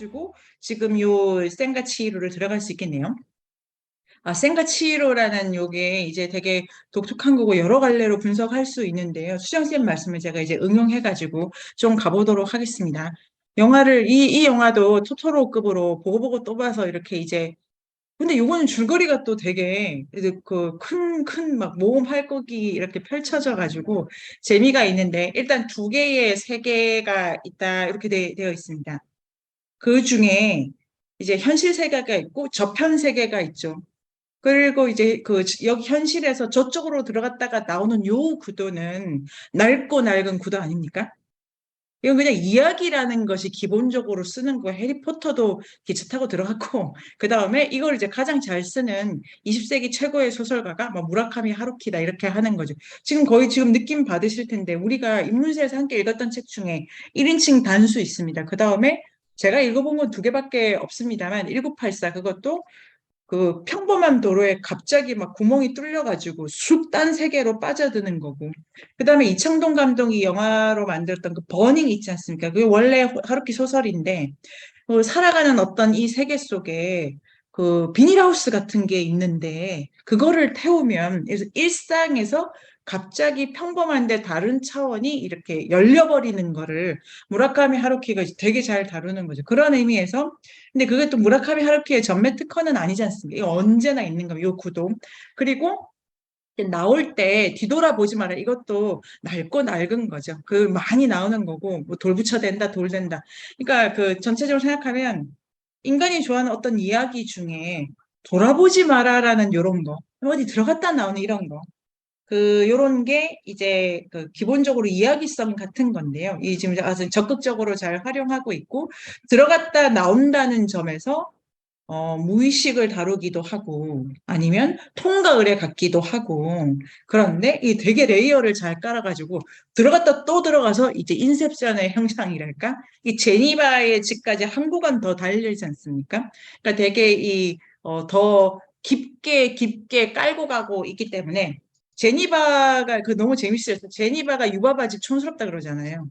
해가지고 지금 요 센과 치히로를 들어갈 수 있겠네요. 센과 치히로라는 요게 이제 되게 독특한 거고 여러 갈래로 분석할 수 있는데요. 수정쌤 말씀을 제가 이제 응용해가지고 좀 가보도록 하겠습니다. 이 영화도 토토로급으로 보고 또 봐서 이렇게 이제 근데 요거는 줄거리가 또 되게 이제 그 큰 막 모험 활극이 이렇게 펼쳐져 가지고 재미가 있는데 일단 두 개의 세계가 있다 이렇게 되어 있습니다. 그 중에 이제 현실 세계가 있고 저편 세계가 있죠. 그리고 이제 여기 현실에서 저쪽으로 들어갔다가 나오는 요 구도는 낡고 낡은 구도 아닙니까? 이건 그냥 이야기라는 것이 기본적으로 쓰는 거 해리포터도 기차 타고 들어갔고 그 다음에 이걸 이제 가장 잘 쓰는 20세기 최고의 소설가가 뭐 무라카미 하루키다 이렇게 하는 거죠. 지금 거의 지금 느낌 받으실 텐데 우리가 인문사에서 함께 읽었던 책 중에 1인칭 단수 있습니다. 그 다음에 제가 읽어본 건 두 개밖에 없습니다만 1984 그것도 그 평범한 도로에 갑자기 막 구멍이 뚫려가지고 쑥 딴 세계로 빠져드는 거고. 그다음에 이창동 감독이 영화로 만들었던 그 버닝 있지 않습니까? 그게 원래 하루키 소설인데 그 살아가는 어떤 이 세계 속에 그 비닐하우스 같은 게 있는데 그거를 태우면 그래서 일상에서 갑자기 평범한데 다른 차원이 이렇게 열려버리는 거를 무라카미 하루키가 되게 잘 다루는 거죠. 그런 의미에서 근데 그게 또 무라카미 하루키의 전매 특허는 아니지 않습니까? 이거 언제나 있는 거예요. 요 구도. 그리고 나올 때 뒤돌아보지 마라. 이것도 낡고 낡은 거죠. 그 많이 나오는 거고, 뭐 돌부처된다, 돌된다. 그러니까 그 전체적으로 생각하면 인간이 좋아하는 어떤 이야기 중에 돌아보지 마라라는 요런 거. 어디 들어갔다 나오는 이런 거. 요런 게 이제 그 기본적으로 이야기성 같은 건데요. 이 지금 아주 적극적으로 잘 활용하고 있고, 들어갔다 나온다는 점에서 무의식을 다루기도 하고 아니면 통과 의뢰 같기도 하고 그런데 이 되게 레이어를 잘 깔아가지고 들어갔다 또 들어가서 이제 인셉션의 형상이랄까 이 제니바의 집까지 한 구간 더 달리지 않습니까? 그러니까 되게 더 깊게 깔고 가고 있기 때문에 제니바가 그 너무 재밌어요. 제니바가 유바바 집 촌스럽다 그러잖아요.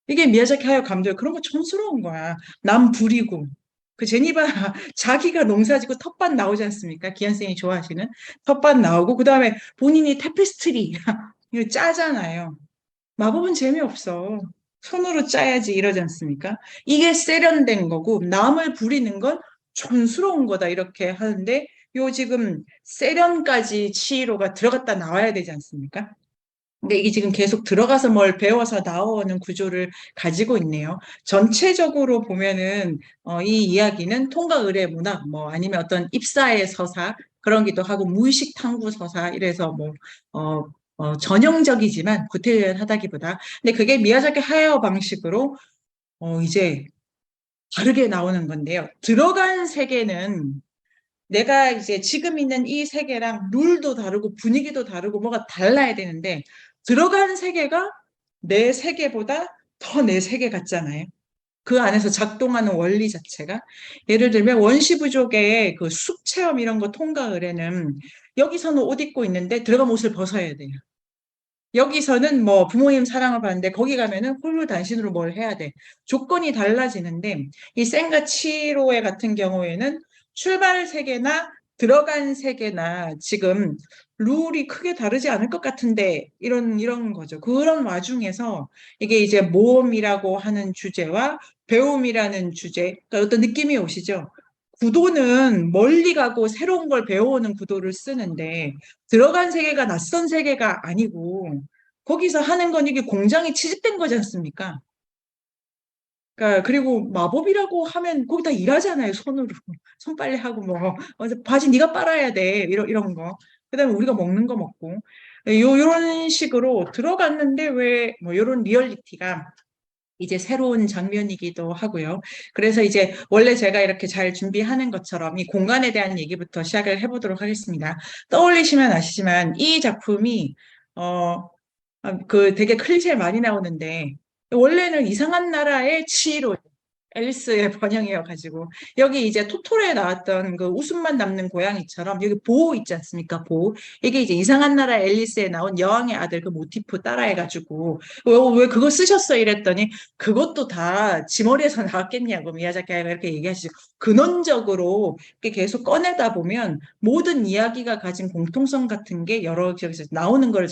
이게 미야자키 하야 감독 그런 거 촌스러운 거야. 남 부리고. 그 제니바 자기가 농사짓고 텃밭 나오지 않습니까? 기현 쌤이 좋아하시는 텃밭 나오고 그다음에 본인이 타페스트리 이거 짜잖아요. 마법은 재미없어. 손으로 짜야지 이러지 않습니까? 이게 세련된 거고 남을 부리는 건 촌스러운 거다 이렇게 하는데 요 지금 세련까지 치이로가 들어갔다 나와야 되지 않습니까? 근데 이게 지금 계속 들어가서 뭘 배워서 나오는 구조를 가지고 있네요. 전체적으로 보면은 이 이야기는 통과 의뢰 문학 뭐 아니면 어떤 입사의 서사 그런 기도 하고 무의식 탐구 서사 이래서 뭐 전형적이지만 구태의연하다기보다 근데 그게 미야자키 하야오 방식으로 이제 다르게 나오는 건데요. 들어간 세계는 내가 이제 지금 있는 이 세계랑 룰도 다르고 분위기도 다르고 뭐가 달라야 되는데 들어간 세계가 내 세계보다 더 내 세계 같잖아요. 그 안에서 작동하는 원리 자체가 예를 들면 원시부족의 그 숲 체험 이런 거 통과 의뢰는 여기서는 옷 입고 있는데 들어가면 옷을 벗어야 돼요. 여기서는 뭐 부모님 사랑을 받는데 거기 가면은 홀로 단신으로 뭘 해야 돼. 조건이 달라지는데 이 센과 치로에 같은 경우에는 출발 세계나 들어간 세계나 지금 룰이 크게 다르지 않을 것 같은데 이런 거죠. 그런 와중에서 이게 이제 모험이라고 하는 주제와 배움이라는 주제, 그러니까 어떤 느낌이 오시죠? 구도는 멀리 가고 새로운 걸 배워오는 구도를 쓰는데 들어간 세계가 낯선 세계가 아니고 거기서 하는 건 이게 공장에 취직된 거지 않습니까? 그러니까 그리고 마법이라고 하면 거기 다 일하잖아요 손으로 손빨래 하고 뭐 바지 네가 빨아야 돼 이런 거 그다음에 우리가 먹는 거 먹고 요런 식으로 들어갔는데 왜 뭐 요런 리얼리티가 이제 새로운 장면이기도 하고요. 그래서 이제 원래 제가 이렇게 잘 준비하는 것처럼 이 공간에 대한 얘기부터 시작을 해보도록 하겠습니다. 떠올리시면 아시지만 이 작품이 그 되게 클리셰 많이 나오는데 원래는 이상한 나라의 치히로 앨리스의 번영이어가지고 여기 이제 토토로에 나왔던 그 웃음만 남는 고양이처럼 여기 보 있지 않습니까? 보 이게 이제 이상한 나라 앨리스에 나온 여왕의 아들 그 모티프 따라해가지고 왜 그거 쓰셨어 이랬더니 그것도 다 지 머리에서 나왔겠냐고 미야자키가 이렇게 얘기하시죠. 근원적으로 이렇게 계속 꺼내다 보면 모든 이야기가 가진 공통성 같은 게 여러 지역에서 나오는 걸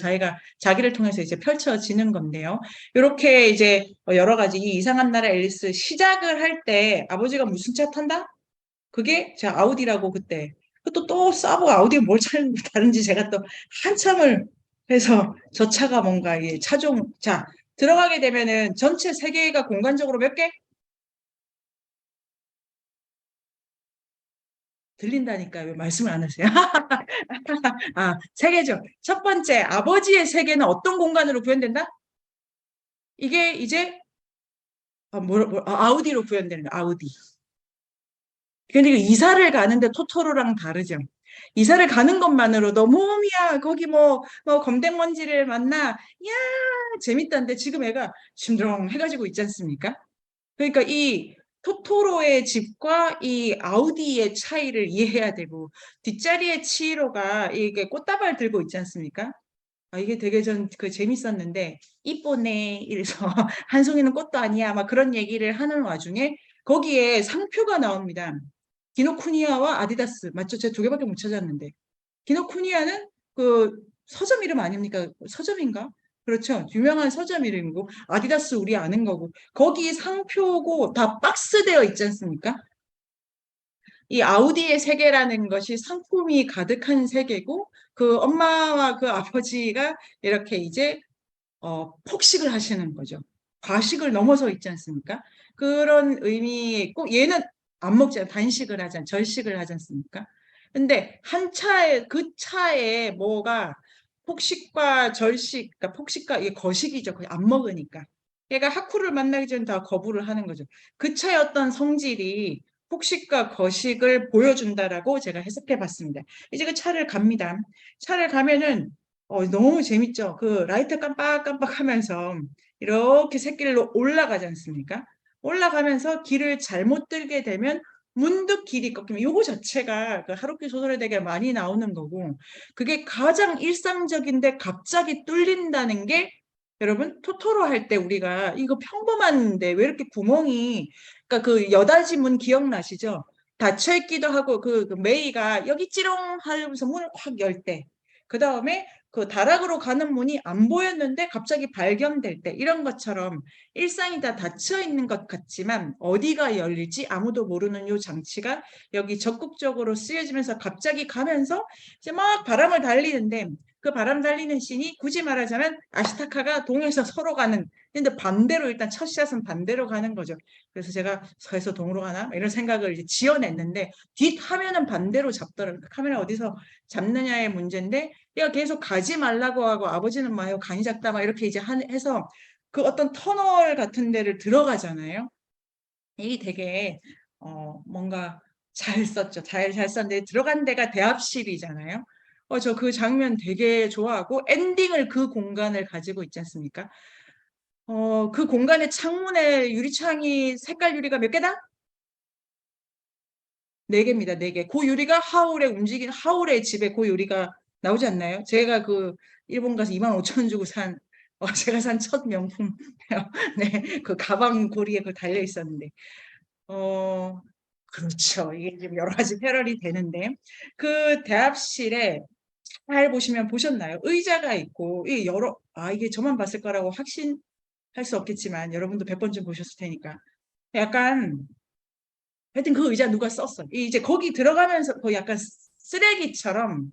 자기를 통해서 이제 펼쳐지는 건데요. 이렇게 이제 여러 가지 이 이상한 나라 앨리스 시작을 할 때 아버지가 무슨 차 탄다? 그게 제가 아우디라고 그때 또 싸고 아우디가 뭘 다른지 제가 또 한참을 해서 저 차가 뭔가 이 차종 자 들어가게 되면은 전체 세 개가 공간적으로 몇 개? 들린다니까요. 왜 말씀을 안 하세요? 아, 세 개죠. 첫 번째, 아버지의 세계는 어떤 공간으로 구현된다? 이게 이제 아우디로 구현되는 거, 아우디. 근데 이사를 가는데 토토로랑 다르죠. 이사를 가는 것만으로도 몸이야 거기 뭐 검댕먼지를 만나 야 재밌다는데 지금 애가 심드렁 해가지고 있지 않습니까? 그러니까 이 토토로의 집과 이 아우디의 차이를 이해해야 되고 뒷자리의 치히로가 이게 꽃다발 들고 있지 않습니까? 아, 이게 되게 전 그 재밌었는데 이쁘네 이래서 한송이는 꽃도 아니야 막 그런 얘기를 하는 와중에 거기에 상표가 나옵니다. 기노쿠니아와 아디다스 맞죠? 제가 두 개밖에 못 찾았는데 기노쿠니아는 그 서점 이름 아닙니까? 서점인가? 그렇죠. 유명한 서점 이름이고 아디다스 우리 아는 거고 거기 상표고 다 박스되어 있지 않습니까? 이 아우디의 세계라는 것이 상품이 가득한 세계고 그 엄마와 그 아버지가 이렇게 이제 폭식을 하시는 거죠. 과식을 넘어서 있지 않습니까? 그런 의미 있고 얘는 안 먹잖아요. 단식을 하잖아요. 절식을 하지 않습니까? 근데 한 차에 그 차에 뭐가 폭식과 절식, 그러니까 폭식과 이게 거식이죠. 거의 안 먹으니까. 얘가 하쿠를 만나기 전에 다 거부를 하는 거죠. 그 차의 어떤 성질이 폭식과 거식을 보여준다라고 제가 해석해 봤습니다. 이제 그 차를 갑니다. 차를 가면은 너무 재밌죠. 그 라이트 깜빡깜빡 하면서 이렇게 새길로 올라가지 않습니까? 올라가면서 길을 잘못 들게 되면 문득 길이 꺾이면 요거 자체가 그 하루키 소설에 되게 많이 나오는 거고 그게 가장 일상적인데 갑자기 뚫린다는 게 여러분 토토로 할 때 우리가 이거 평범한데 왜 이렇게 구멍이 그러니까 그 여닫이 문 기억나시죠? 닫혀 있기도 하고 그 메이가 여기 찌롱 하면서 문을 확 열 때 그 다음에 그 다락으로 가는 문이 안 보였는데 갑자기 발견될 때 이런 것처럼 일상이 다 닫혀 있는 것 같지만 어디가 열릴지 아무도 모르는 요 장치가 여기 적극적으로 쓰여지면서 갑자기 가면서 이제 막 바람을 달리는데 그 바람 달리는 씬이 굳이 말하자면 아시타카가 동에서 서로 가는 근데 반대로 일단 첫 샷은 반대로 가는 거죠. 그래서 제가 서에서 동으로 가나 이런 생각을 이제 지어냈는데 뒷 화면은 반대로 잡더라고요. 카메라 어디서 잡느냐의 문제인데 얘가 계속 가지 말라고 하고 아버지는 막 간이 작다 막 이렇게 이제 해서 그 어떤 터널 같은 데를 들어가잖아요. 이게 되게 뭔가 잘 썼죠. 잘 썼는데 들어간 데가 대합실이잖아요. 저 그 장면 되게 좋아하고 엔딩을 그 공간을 가지고 있지 않습니까? 그 공간의 창문에 유리창이 색깔 유리가 몇 개다? 네 개입니다. 네 개. 그 유리가 하울의 집에 그 유리가 나오지 않나요? 제가 그 일본 가서 25,000원 주고 제가 산 첫 명품. 네, 그 가방 고리에 그 달려 있었는데. 어, 그렇죠. 이게 지금 여러 가지 패러디 되는데. 그 대합실에 잘 보시면 보셨나요? 의자가 있고, 이게 저만 봤을 거라고 확신할 수 없겠지만, 여러분도 100번쯤 보셨을 테니까. 약간 하여튼 그 의자 누가 썼어. 이제 거기 들어가면서 그 약간 쓰레기처럼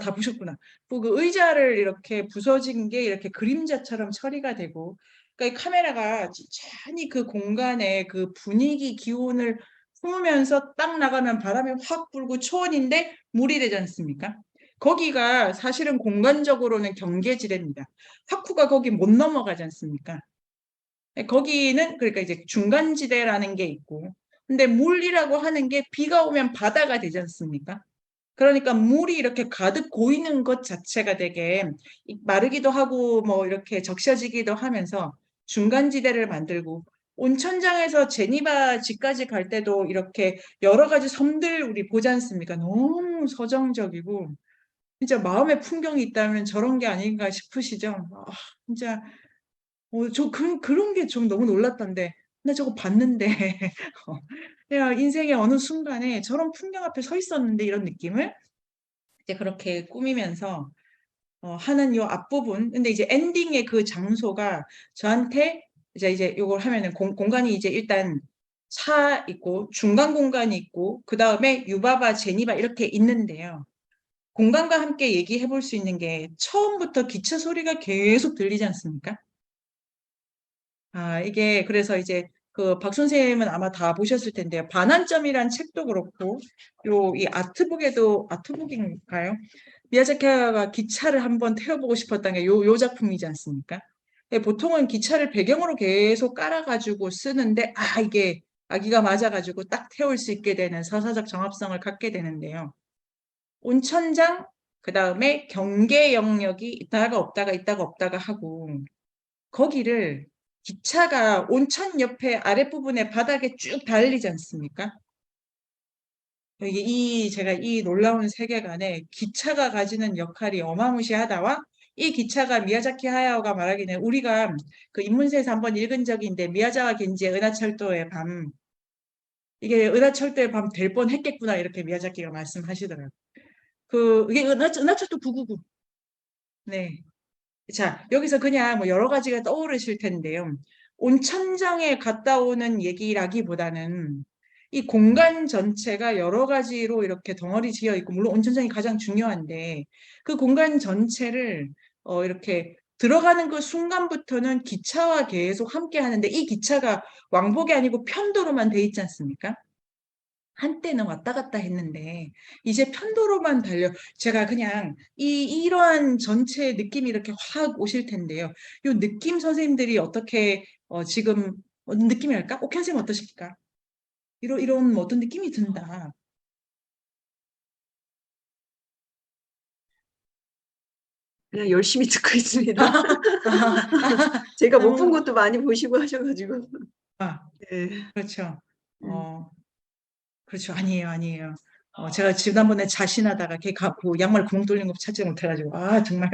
다 보셨구나. 그 의자를 이렇게 부서진 게 이렇게 그림자처럼 처리가 되고, 그러니까 이 카메라가 천천히 그 공간의 그 분위기, 기온을 품으면서 딱 나가면 바람이 확 불고 초원인데 물이 되지 않습니까? 거기가 사실은 공간적으로는 경계지대입니다. 하쿠가 거기 못 넘어가지 않습니까? 거기는 그러니까 이제 중간지대라는 게 있고 근데 물이라고 하는 게 비가 오면 바다가 되지 않습니까? 그러니까 물이 이렇게 가득 고이는 것 자체가 되게 마르기도 하고 뭐 이렇게 적셔지기도 하면서 중간지대를 만들고 온천장에서 제니바 지까지 갈 때도 이렇게 여러 가지 섬들 우리 보지 않습니까? 너무 서정적이고 진짜 마음의 풍경이 있다면 저런 게 아닌가 싶으시죠? 아, 진짜 그런 게 좀 너무 놀랐던데 나 저거 봤는데 내가 인생의 어느 순간에 저런 풍경 앞에 서 있었는데 이런 느낌을 이제 그렇게 꾸미면서 하는 요 앞부분. 근데 이제 엔딩의 그 장소가 저한테 이제 요걸 하면은 공간이 이제 일단 차 있고 중간 공간이 있고 그 다음에 유바바, 제니바 이렇게 있는데요. 공간과 함께 얘기해 볼 수 있는 게 처음부터 기차 소리가 계속 들리지 않습니까? 아, 이게 그래서 이제 그 박 선생님은 아마 다 보셨을 텐데요. 반환점이란 책도 그렇고 요 이 아트북에도 아트북인가요? 미야자키가 기차를 한번 태워보고 싶었던 게 요 작품이지 않습니까? 예, 보통은 기차를 배경으로 계속 깔아가지고 쓰는데 아 이게 아기가 맞아가지고 딱 태울 수 있게 되는 서사적 정합성을 갖게 되는데요. 온천장 그 다음에 경계 영역이 있다가 없다가 있다가 없다가 하고 거기를 기차가 온천 옆에 아랫부분에 바닥에 쭉 달리지 않습니까? 이게 제가 이 놀라운 세계관에 기차가 가지는 역할이 어마무시하다와 이 기차가 미야자키 하야오가 말하기는 우리가 그 인문세에서 한번 읽은 적이 있는데 미야자와 겐지의 은하철도의 밤 이게 은하철도의 밤 될 뻔했겠구나 이렇게 미야자키가 말씀하시더라고요. 이게 은하철도 999. 네. 자, 여기서 그냥 뭐 여러 가지가 떠오르실 텐데요. 온천장에 갔다 오는 얘기라기보다는 이 공간 전체가 여러 가지로 이렇게 덩어리 지어 있고, 물론 온천장이 가장 중요한데, 그 공간 전체를, 이렇게 들어가는 그 순간부터는 기차와 계속 함께 하는데, 이 기차가 왕복이 아니고 편도로만 돼 있지 않습니까? 한때는 왔다 갔다 했는데 이제 편도로만 달려 제가 그냥 이러한 전체 느낌이 이렇게 확 오실 텐데요. 이 느낌 선생님들이 어떻게 지금 느낌이랄까? 옥현 선생님 어떠십니까? 이런 뭐 어떤 느낌이 든다. 그냥 열심히 듣고 있습니다. 아, 제가 못 본 것도 많이 보시고 하셔가지고. 아, 네. 그렇죠. 음. 어, 그렇죠. 아니에요, 아니에요. 제가 지난번에 자신하다가 걔 갖고 양말 구멍 뚫린 거 찾지 못해가지고, 아, 정말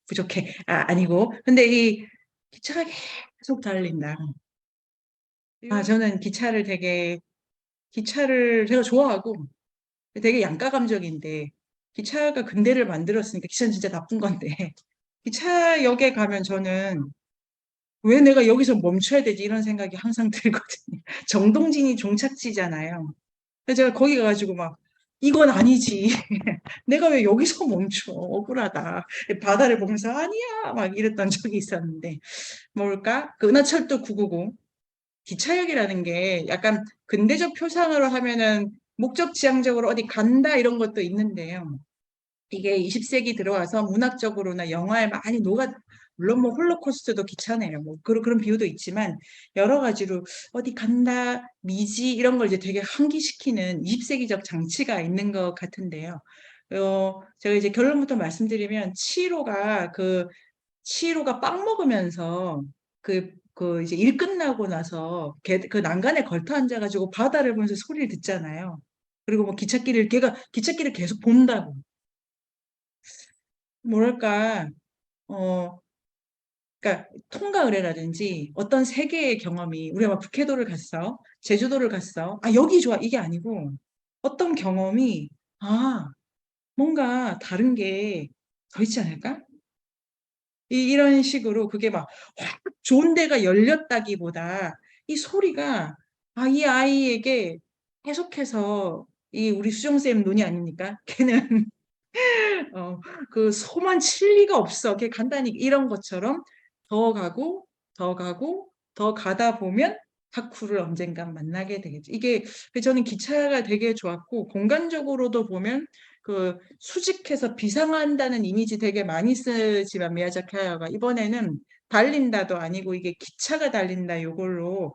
부족해. 아, 아니고. 근데 이 기차가 계속 달린다. 아, 저는 기차를 제가 좋아하고 되게 양가 감정인데, 기차가 근대를 만들었으니까 기차는 진짜 나쁜 건데, 기차역에 가면 저는 왜 내가 여기서 멈춰야 되지? 이런 생각이 항상 들거든요. 정동진이 종착지잖아요. 그래서 제가 거기 가가지고 막 이건 아니지. 내가 왜 여기서 멈춰? 억울하다. 바다를 보면서 아니야 막 이랬던 적이 있었는데 뭘까? 그 은하철도 999 기차역이라는 게 약간 근대적 표상으로 하면은 목적 지향적으로 어디 간다 이런 것도 있는데요. 이게 20세기 들어와서 문학적으로나 영화에 많이 물론 뭐 홀로코스트도 기차네요. 뭐 그런 비유도 있지만 여러 가지로 어디 간다, 미지 이런 걸 이제 되게 환기시키는 20세기적 장치가 있는 것 같은데요. 제가 이제 결론부터 말씀드리면 치히로가 빵 먹으면서 이제 일 끝나고 나서 그 난간에 걸터 앉아가지고 바다를 보면서 소리를 듣잖아요. 그리고 뭐 걔가 기찻길을 계속 본다고. 뭐랄까, 어, 그러니까 통가 의례라든지 어떤 세계의 경험이 우리가 막 북해도를 갔어, 제주도를 갔어, 아 여기 좋아 이게 아니고 어떤 경험이 아 뭔가 다른 게 더 있지 않을까? 이런 식으로 그게 막 확 좋은 데가 열렸다기보다 이 소리가 이 아이에게 계속해서 이 우리 수정쌤 논이 아닙니까? 걔는 어, 그 소만 칠 리가 없어. 걔 간단히 이런 것처럼 더 가고 더 가고 더 가다 보면 하쿠를 언젠간 만나게 되겠죠. 이게 저는 기차가 되게 좋았고 공간적으로도 보면 그 수직해서 비상한다는 이미지 되게 많이 쓰지만 미야자키 하야가 이번에는 달린다도 아니고 이게 기차가 달린다 요걸로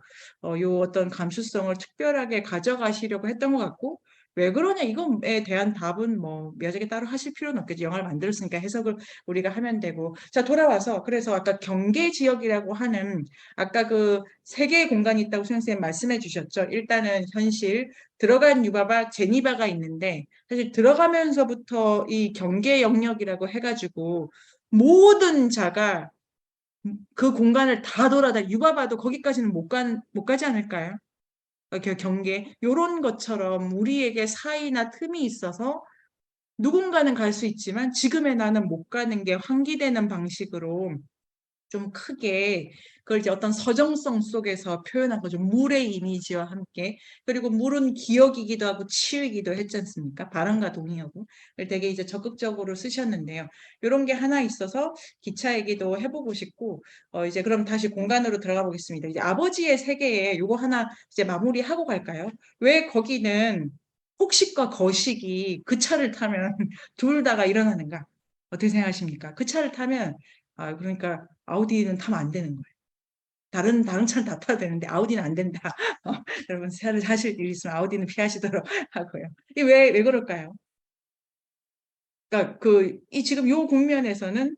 요 어떤 감수성을 특별하게 가져가시려고 했던 것 같고 왜 그러냐 이거에 대한 답은 뭐 미야자키 따로 하실 필요는 없겠지. 영화를 만들었으니까 해석을 우리가 하면 되고. 자, 돌아와서 그래서 아까 경계 지역이라고 하는 아까 그 세 개의 공간이 있다고 선생님 말씀해 주셨죠. 일단은 현실 들어간 유바바 제니바가 있는데 사실 들어가면서부터 이 경계 영역이라고 해가지고 모든 자가 그 공간을 다 돌아다 유바바도 거기까지는 못 가지 않을까요? 경계 요런 것처럼 우리에게 사이나 틈이 있어서 누군가는 갈 수 있지만 지금의 나는 못 가는 게 환기되는 방식으로 좀 크게 그걸 이제 어떤 서정성 속에서 표현한 거죠. 물의 이미지와 함께. 그리고 물은 기억이기도 하고 치유이기도 했지 않습니까? 바람과 동의하고. 되게 이제 적극적으로 쓰셨는데요. 이런 게 하나 있어서 기차 얘기도 해보고 싶고, 이제 그럼 다시 공간으로 들어가 보겠습니다. 이제 아버지의 세계에 요거 하나 이제 마무리하고 갈까요? 왜 거기는 폭식과 거식이 그 차를 타면 둘 다가 일어나는가? 어떻게 생각하십니까? 그 차를 타면 그러니까 아우디는 타면 안 되는 거예요. 다른 차는 다 타도 되는데 아우디는 안 된다. 여러분 차를 사실 일 있으면 아우디는 피하시도록 하고요. 이 왜 그럴까요? 그러니까 이 지금 요 국면에서는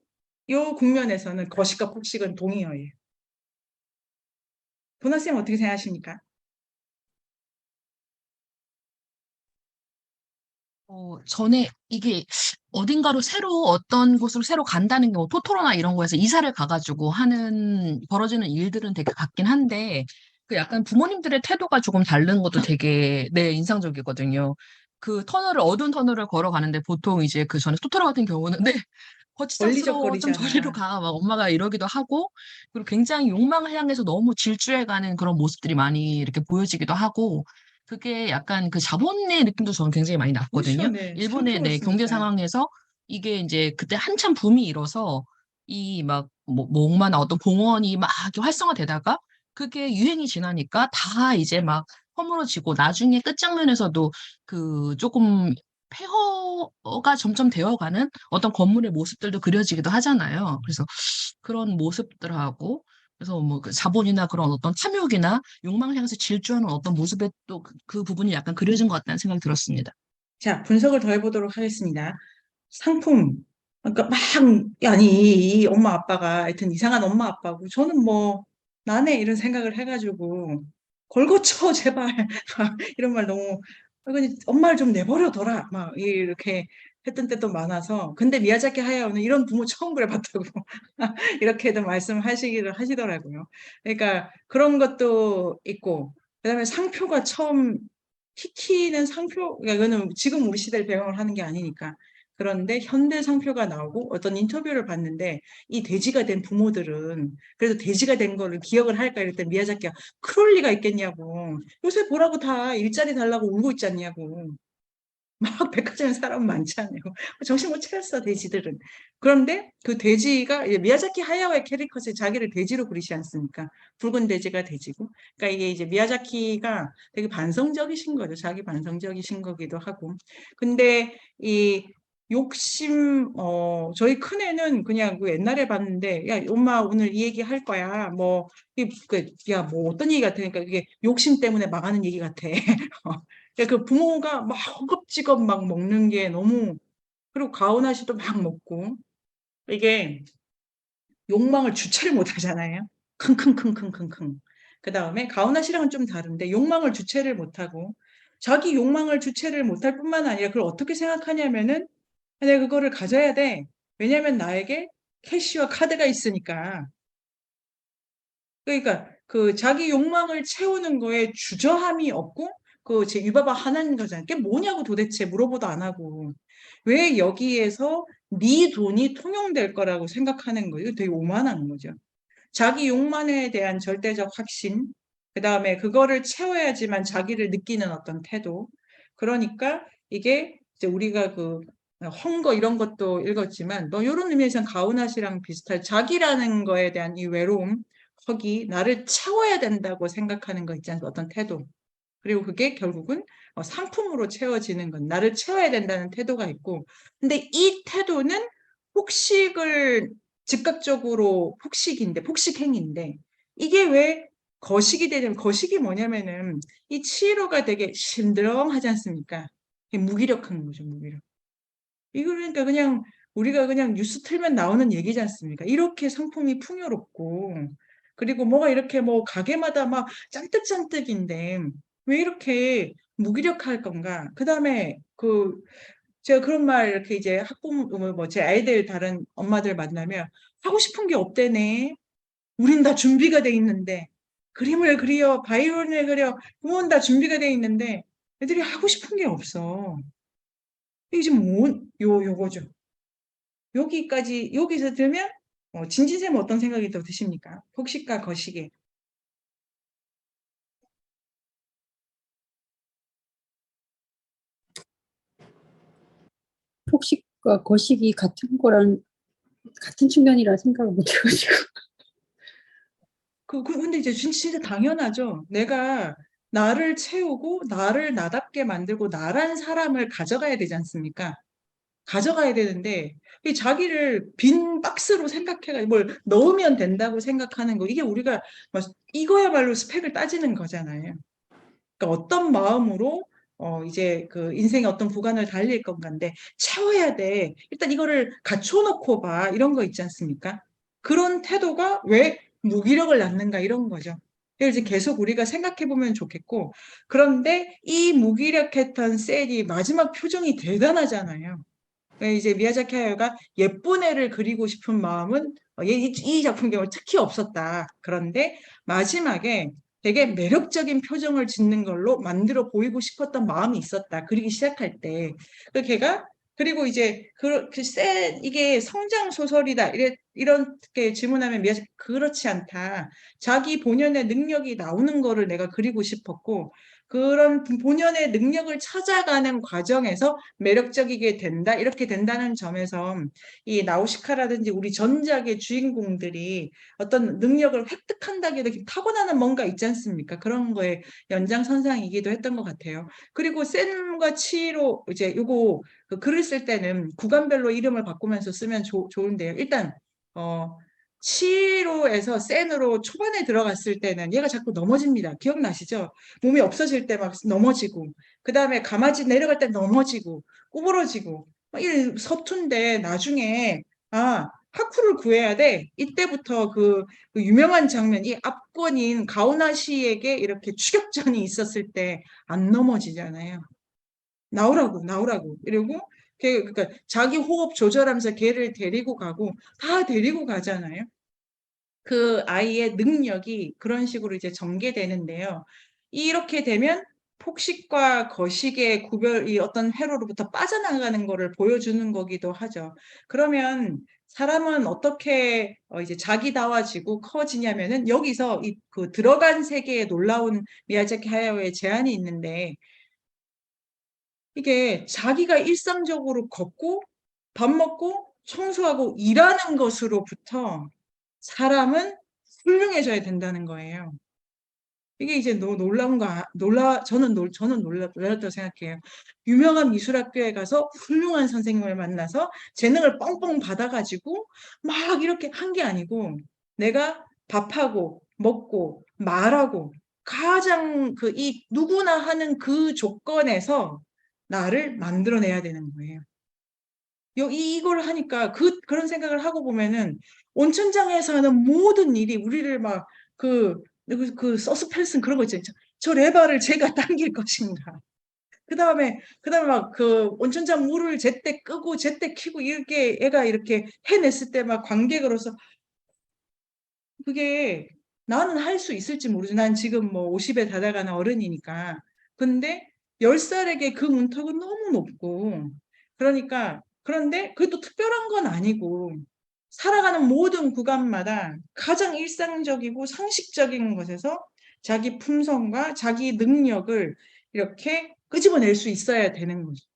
거식과 폭식은 동의어예요. 도나쌤 어떻게 생각하십니까? 전에 이게 어딘가로 어떤 곳으로 새로 간다는 게 뭐 토토로나 이런 거에서 이사를 가가지고 벌어지는 일들은 되게 같긴 한데, 그 약간 부모님들의 태도가 조금 다른 것도 되게, 네, 인상적이거든요. 어두운 터널을 걸어가는데 보통 이제 그 전에 토토로 같은 경우는, 네, 거치장스러워, 좀 저리로 걸리적거리잖아. 가, 막 엄마가 이러기도 하고, 그리고 굉장히 욕망을 향해서 너무 질주해가는 그런 모습들이 많이 이렇게 보여지기도 하고, 그게 약간 그 자본의 느낌도 저는 굉장히 많이 그렇죠. 났거든요. 네. 일본의 네, 경제 상표였으니까요. 상황에서 이게 이제 그때 한참 붐이 일어서 이 막 뭐 억마나 어떤 공원이 막 이렇게 활성화되다가 그게 유행이 지나니까 다 이제 막 허물어지고 나중에 끝장면에서도 그 조금 폐허가 점점 되어가는 어떤 건물의 모습들도 그려지기도 하잖아요. 그래서 그런 모습들하고 그래서 뭐 그 자본이나 그런 어떤 탐욕이나 욕망을 향해서 질주하는 어떤 모습에 또 그 부분이 약간 그려진 것 같다는 생각이 들었습니다. 자, 분석을 더 해보도록 하겠습니다. 상품. 그러니까 막, 아니, 이 엄마 아빠가 하여튼 이상한 엄마 아빠고, 저는 뭐, 나네, 이런 생각을 해가지고, 걸고쳐, 제발. 막 이런 말 너무, 그냥 엄마를 좀 내버려둬라. 막, 이렇게 했던 때도 많아서. 근데 미야자키 하야오는 이런 부모 처음 그래봤다고, 이렇게도 말씀하시기를 하시더라고요. 그러니까 그런 것도 있고, 그다음에 상표가 처음 키키는 상표, 그러니까 이거는 지금 우리 시대를 배경으로 하는 게 아니니까. 그런데 현대 상표가 나오고 어떤 인터뷰를 봤는데 이 돼지가 된 부모들은 그래도 돼지가 된 거를 기억을 할까 이랬더니 미야자키가 그럴 리가 있겠냐고. 요새 보라고 다 일자리 달라고 울고 있지 않냐고. 막 백화점에 사람 많잖아요. 정신 못 차렸어, 돼지들은. 그런데 그 돼지가, 이제 미야자키 하야오의 캐릭터에 자기를 돼지로 그리지 않습니까? 붉은 돼지가 돼지고. 그러니까 이게 이제 미야자키가 되게 반성적이신 거죠. 자기 반성적이신 거기도 하고. 근데 이 저희 큰애는 그냥 그 옛날에 봤는데, 야, 엄마 오늘 이 얘기 할 거야. 뭐, 야, 뭐 어떤 얘기 같아. 그러니까 이게 욕심 때문에 망하는 얘기 같아. 그 부모가 막 허겁지겁 막 먹는 게 너무, 그리고 가오나 시도 막 먹고, 이게 욕망을 주체를 못 하잖아요. 킁킁킁킁킁킁. 그 다음에 가오나 시랑은 좀 다른데, 욕망을 주체를 못 하고, 자기 욕망을 주체를 못할 뿐만 아니라 그걸 어떻게 생각하냐면은, 내가 그거를 가져야 돼. 왜냐면 나에게 캐시와 카드가 있으니까. 그러니까 그 자기 욕망을 채우는 거에 주저함이 없고 그 제 유바바 하나인 거잖아요. 그게 뭐냐고 도대체 물어보도 안 하고 왜 여기에서 네 돈이 통용될 거라고 생각하는 거예요. 이거 되게 오만한 거죠. 자기 욕망에 대한 절대적 확신, 그 다음에 그거를 채워야지만 자기를 느끼는 어떤 태도. 그러니까 이게 이제 우리가 그 헝거 이런 것도 읽었지만 뭐 이런 의미에서는 가오나시랑 비슷할 자기라는 거에 대한 이 외로움, 허기, 나를 채워야 된다고 생각하는 거 있지 않습니까? 어떤 태도. 그리고 그게 결국은 상품으로 채워지는 건 나를 채워야 된다는 태도가 있고 근데 이 태도는 폭식을 즉각적으로 폭식행위인데 이게 왜 거식이 되냐면 거식이 뭐냐면은 이 치히로가 되게 심드렁하지 않습니까? 무기력한 거죠, 무기력. 이거 그러니까 그냥 우리가 그냥 뉴스 틀면 나오는 얘기지 않습니까? 이렇게 상품이 풍요롭고, 그리고 뭐가 이렇게 뭐 가게마다 막 짠뜩짠뜩인데 왜 이렇게 무기력할 건가? 그다음에 제가 그런 말 이렇게 이제 학부모 제 아이들 다른 엄마들 만나면 하고 싶은 게 없대네. 우린 다 준비가 돼 있는데 그림을 그려, 바이올린을 그려, 그건 다 준비가 돼 있는데 애들이 하고 싶은 게 없어. 이게 지금 요거죠. 여기서 들면 진진쌤 어떤 생각이 더 드십니까? 폭식과 거시기. 폭식과 거식이 같은 거랑 같은 측면이라 생각을 못 해가지고. 근데 이제 진짜 당연하죠. 내가 나를 채우고 나를 나답게 만들고 나란 사람을 가져가야 되지 않습니까? 가져가야 되는데 이 자기를 빈 박스로 생각해가 뭘 넣으면 된다고 생각하는 거, 이게 우리가 이거야말로 스펙을 따지는 거잖아요. 그러니까 어떤 마음으로 이제 그 인생의 어떤 구간을 달릴 건가인데 채워야 돼. 일단 이거를 갖춰놓고 봐. 이런 거 있지 않습니까? 그런 태도가 왜 무기력을 낳는가 이런 거죠. 이걸 이제 계속 우리가 생각해 보면 좋겠고, 그런데 이 무기력했던 셀이 마지막 표정이 대단하잖아요. 이제 미야자키 하야오가 예쁜 애를 그리고 싶은 마음은 이 작품 경우 특히 없었다. 그런데 마지막에 되게 매력적인 표정을 짓는 걸로 만들어 보이고 싶었던 마음이 있었다. 그리기 시작할 때. 걔가 그리고 이제 이게 성장 소설이다. 이렇게 질문하면 미야자키 그렇지 않다. 자기 본연의 능력이 나오는 거를 내가 그리고 싶었고, 그런 본연의 능력을 찾아가는 과정에서 매력적이게 된다. 이렇게 된다는 점에서 이 나우시카라든지 우리 전작의 주인공들이 어떤 능력을 획득한다기도 타고나는 뭔가 있지 않습니까? 그런 거에 연장선상이기도 했던 것 같아요. 그리고 센과 치로 이제 요거 글을 쓸 때는 구간별로 이름을 바꾸면서 쓰면 좋은데요. 일단 치로에서 센으로 초반에 들어갔을 때는 얘가 자꾸 넘어집니다. 기억나시죠? 몸이 없어질 때 막 넘어지고, 그 다음에 가마지 내려갈 때 넘어지고, 구부러지고, 이 서툰데 나중에, 하쿠를 구해야 돼. 이때부터 그 유명한 장면, 이 압권인 가오나시에게 이렇게 추격전이 있었을 때 안 넘어지잖아요. 나오라고. 이러고, 그러니까 자기 호흡 조절하면서 걔를 데리고 가고, 다 데리고 가잖아요. 그 아이의 능력이 그런 식으로 이제 전개되는데요. 이렇게 되면 폭식과 거식의 구별이 어떤 회로로부터 빠져나가는 거를 보여주는 거기도 하죠. 그러면 사람은 어떻게 이제 자기다워지고 커지냐면은 여기서 그 들어간 세계에 놀라운 미야자키 하야오의 제안이 있는데, 이게 자기가 일상적으로 걷고 밥 먹고 청소하고 일하는 것으로부터 사람은 훌륭해져야 된다는 거예요. 이게 이제 놀라운 거, 저는 놀랐다고 생각해요. 유명한 미술학교에 가서 훌륭한 선생님을 만나서 재능을 뻥뻥 받아가지고 막 이렇게 한 게 아니고, 내가 밥하고 먹고 말하고 가장 누구나 하는 그 조건에서 나를 만들어내야 되는 거예요. 이걸 하니까 그런 생각을 하고 보면은 온천장에서 하는 모든 일이 우리를 막 서스펜스 그런 거 있잖아요. 저 레바를 제가 당길 것인가. 그다음에 막 온천장 물을 제때 끄고 제때 켜고 이렇게 애가 이렇게 해냈을 때 막 관객으로서 그게 나는 할 수 있을지 모르지. 난 지금 뭐 50에 다다가는 어른이니까. 근데 10살에게 그 문턱은 너무 높고, 그런데 그게 또 특별한 건 아니고, 살아가는 모든 구간마다 가장 일상적이고 상식적인 것에서 자기 품성과 자기 능력을 이렇게 끄집어낼 수 있어야 되는 거죠.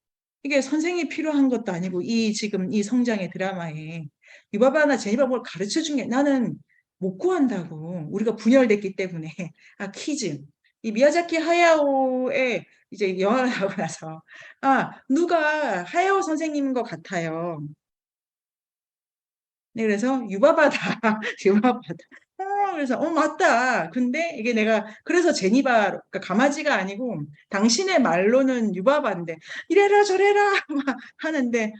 이게 선생이 필요한 것도 아니고, 지금 이 성장의 드라마에 유바바나 제니바 뭘 가르쳐 준 게 나는 못 구한다고. 우리가 분열됐기 때문에. 퀴즈. 이 미야자키 하야오의 이제 영화가 나오고 나서, 누가 하야오 선생님인 것 같아요. 네, 그래서 유바바다. 유바바다. 그래서 맞다. 근데 이게 내가 그래서 제니바 그러니까 가마지가 아니고 당신의 말로는 유바바인데 이래라 저래라 막 하는데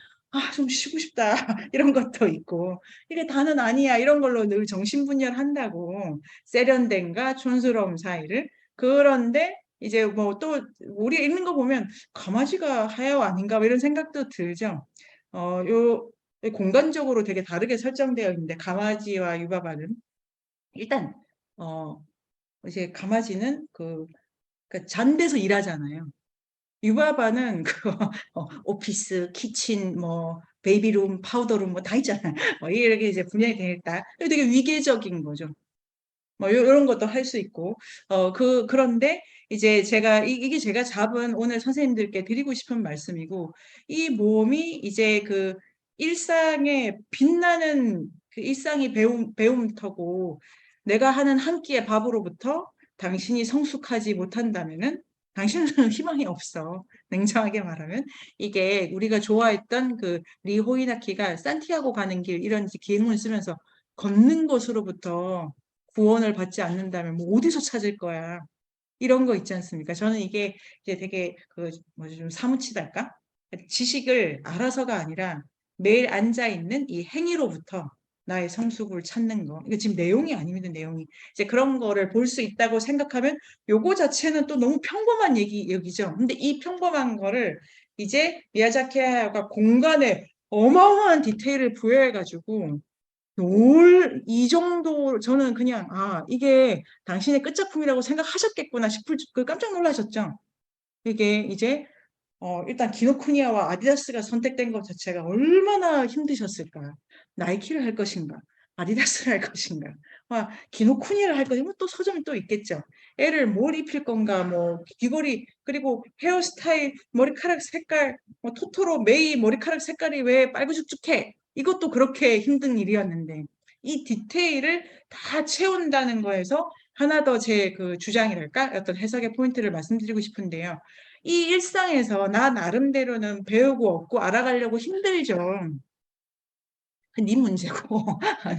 좀 쉬고 싶다 이런 것도 있고 이게 다는 아니야 이런 걸로 늘 정신분열한다고 세련됨과 촌스러움 사이를 그런데 이제 뭐 또 우리 읽는 거 보면 가마지가 하야오 아닌가 뭐 이런 생각도 들죠. 요 공간적으로 되게 다르게 설정되어 있는데 가마지와 유바바는 일단 어 이제 가마지는 그러니까 잔대서 일하잖아요. 유바바는 오피스, 키친, 뭐 베이비룸, 파우더룸 뭐 다 있잖아요. 이렇게 이제 분야이 되어 있다. 되게 위계적인 거죠. 뭐 요런 것도 할 수 있고 그런데 이제 제가 이게 제가 잡은 오늘 선생님들께 드리고 싶은 말씀이고 이 몸이 이제 그 일상에 빛나는 그 일상이 배움터고 내가 하는 한 끼의 밥으로부터 당신이 성숙하지 못한다면은 당신은 희망이 없어. 냉정하게 말하면 이게 우리가 좋아했던 그 리호이나키가 산티아고 가는 길 이런 기행문 쓰면서 걷는 것으로부터 구원을 받지 않는다면 뭐 어디서 찾을 거야. 이런 거 있지 않습니까? 저는 이게 이제 되게 뭐지 좀 사무치달까? 지식을 알아서가 아니라 매일 앉아 있는 이 행위로부터 나의 성숙을 찾는 거. 이거 지금 내용이 아닙니다, 내용이. 이제 그런 거를 볼 수 있다고 생각하면 요거 자체는 또 너무 평범한 여기죠. 근데 이 평범한 거를 이제 미야자키 하야오가 공간에 어마어마한 디테일을 부여해가지고 이 정도 저는 그냥 이게 당신의 끝작품이라고 생각하셨겠구나 싶을 깜짝 놀라셨죠. 이게 이제 일단 기노쿠니아와 아디다스가 선택된 것 자체가 얼마나 힘드셨을까. 나이키를 할 것인가, 아디다스를 할 것인가, 기노쿠니아를 할 것인가, 또 서점이 또 있겠죠. 애를 뭘 입힐 건가, 뭐 귀걸이 그리고 헤어스타일, 머리카락 색깔, 뭐 토토로 메이 머리카락 색깔이 왜 빨구죽죽해? 이것도 그렇게 힘든 일이었는데 이 디테일을 다 채운다는 거에서 하나 더 제 그 주장이랄까 어떤 해석의 포인트를 말씀드리고 싶은데요. 이 일상에서 나 나름대로는 배우고 얻고 알아가려고 힘들죠. 네 문제고,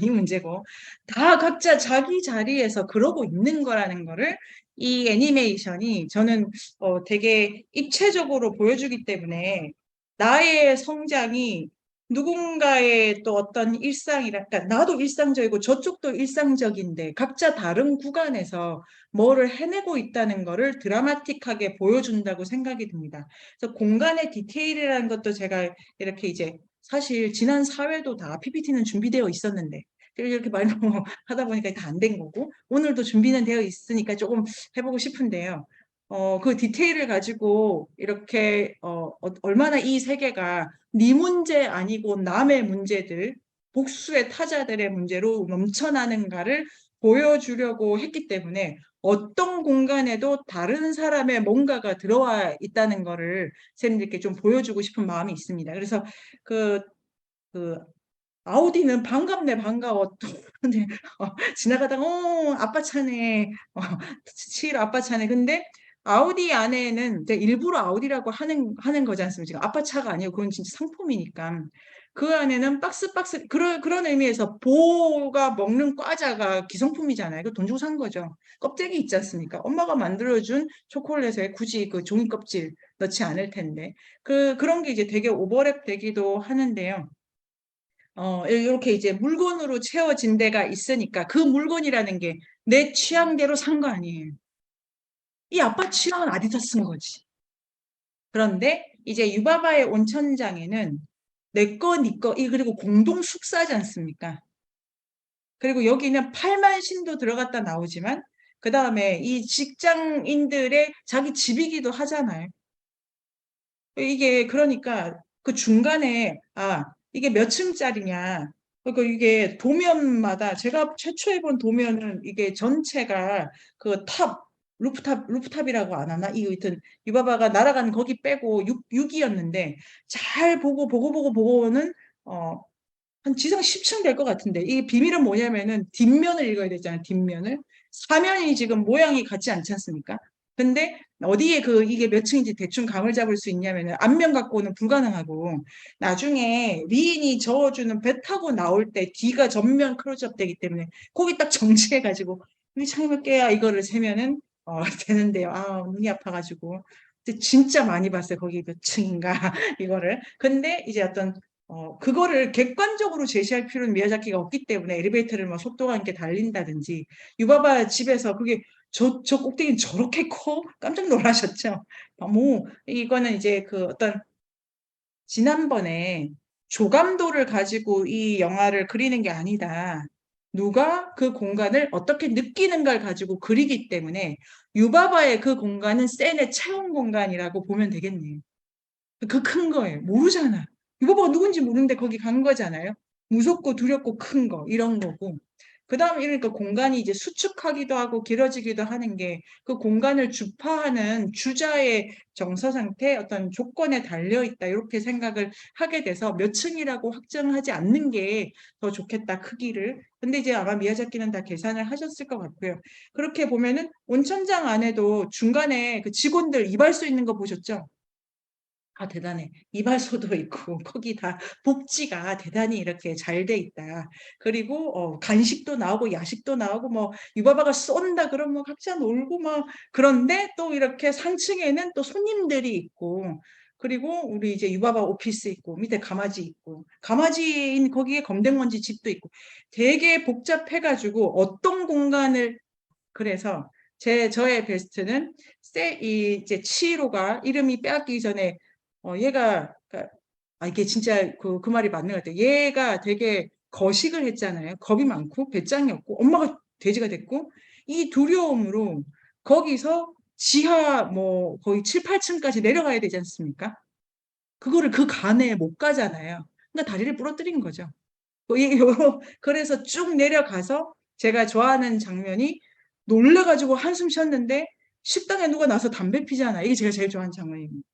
네 문제고. 다 각자 자기 자리에서 그러고 있는 거라는 거를 이 애니메이션이 저는 되게 입체적으로 보여주기 때문에 나의 성장이 누군가의 또 어떤 그러니까 나도 일상적이고 저쪽도 일상적인데 각자 다른 구간에서 뭐를 해내고 있다는 거를 드라마틱하게 보여준다고 생각이 듭니다. 그래서 공간의 디테일이라는 것도 제가 이렇게 이제 사실 지난 4회도 다 PPT는 준비되어 있었는데 이렇게 많이 하다 보니까 다 안 된 거고 오늘도 준비는 되어 있으니까 조금 해보고 싶은데요. 그 디테일을 가지고 이렇게 얼마나 이 세계가 네 문제 아니고 남의 문제들, 복수의 타자들의 문제로 넘쳐나는가를 보여주려고 했기 때문에 어떤 공간에도 다른 사람의 뭔가가 들어와 있다는 거를 선생님들께 좀 보여주고 싶은 마음이 있습니다. 그래서 그, 그 아우디는 반갑네 반가워 또 근데 지나가다가 아빠 차네 칠 아빠 차네 근데 아우디 안에는 일부러 아우디라고 하는 거지 않습니까? 지금 아빠 차가 아니고 그건 진짜 상품이니까 그 안에는 박스 그런 의미에서 보가 먹는 과자가 기성품이잖아요. 그 돈 주고 산 거죠. 껍데기 있지 않습니까? 엄마가 만들어준 초콜릿에 굳이 그 종이 껍질 넣지 않을 텐데 그런 게 이제 되게 오버랩 되기도 하는데요. 이렇게 이제 물건으로 채워진 데가 있으니까 그 물건이라는 게 내 취향대로 산 거 아니에요. 이 아빠 취향은 아디다스인 거지. 그런데 이제 유바바의 온천장에는 내 거, 네 거, 그리고 공동 숙사지 않습니까? 그리고 여기는 8만 신도 들어갔다 나오지만 그 다음에 이 직장인들의 자기 집이기도 하잖아요. 이게 그러니까 그 중간에 이게 몇 층짜리냐 그러니까 이게 도면마다 제가 최초에 본 도면은 이게 전체가 그 루프탑이라고 안 하나? 이 하여튼 유바바가 날아간 거기 빼고 6이었는데 잘 보고는 한 지상 10층 될 것 같은데 이 비밀은 뭐냐면은 뒷면을 읽어야 되잖아요. 뒷면을 사면이 지금 모양이 같지 않지 않습니까? 근데 어디에 이게 몇 층인지 대충 감을 잡을 수 있냐면은 앞면 갖고는 불가능하고 나중에 리인이 저어주는 배 타고 나올 때 뒤가 전면 클로즈업 되기 때문에 거기 딱 정지해가지고 이 창이 몇 개야 이거를 세면은 되는데요. 아 눈이 아파가지고 근데 진짜 많이 봤어요. 거기 몇 층인가 이거를. 근데 이제 어떤 그거를 객관적으로 제시할 필요는 미야자키가 없기 때문에 엘리베이터를 막 속도가 있게 달린다든지 유바바 집에서 그게 저 꼭대기는 저렇게 커? 깜짝 놀라셨죠? 뭐 이거는 이제 그 어떤 지난번에 조감도를 가지고 이 영화를 그리는 게 아니다. 누가 그 공간을 어떻게 느끼는가를 가지고 그리기 때문에 유바바의 그 공간은 센의 체험 공간이라고 보면 되겠네요. 그 큰 거예요. 모르잖아. 유바바가 누군지 모르는데 거기 간 거잖아요. 무섭고 두렵고 큰 거, 이런 거고. 그 다음에 이러니까 공간이 이제 수축하기도 하고 길어지기도 하는 게 그 공간을 주파하는 주자의 정서 상태, 어떤 조건에 달려 있다. 이렇게 생각을 하게 돼서 몇 층이라고 확정하지 않는 게 더 좋겠다, 크기를. 근데 이제 아마 미야자키는 다 계산을 하셨을 것 같고요. 그렇게 보면은 온천장 안에도 중간에 그 직원들 이발소 있는 거 보셨죠? 아, 대단해. 이발소도 있고, 거기 다 복지가 대단히 이렇게 잘 돼 있다. 그리고, 간식도 나오고, 야식도 나오고, 뭐, 유바바가 쏜다 그러면 뭐 각자 놀고, 뭐, 그런데 또 이렇게 상층에는 또 손님들이 있고, 그리고 우리 이제 유바바 오피스 있고, 밑에 가마지 있고, 가마지인 거기에 검댕먼지 집도 있고, 되게 복잡해가지고, 어떤 공간을, 그래서, 저의 베스트는, 이제 치히로가 이름이 빼앗기기 전에 얘가, 그러니까, 이게 진짜 그 말이 맞는 것 같아요. 얘가 되게 거식을 했잖아요. 겁이 많고, 배짱이 없고, 엄마가 돼지가 됐고, 이 두려움으로 거기서 지하 뭐 거의 7, 8층까지 내려가야 되지 않습니까? 그거를 그 간에 못 가잖아요. 그러니까 다리를 부러뜨린 거죠. 그래서 쭉 내려가서 제가 좋아하는 장면이 놀래가지고 한숨 쉬었는데 식당에 누가 나서 담배 피잖아. 이게 제가 제일 좋아하는 장면입니다.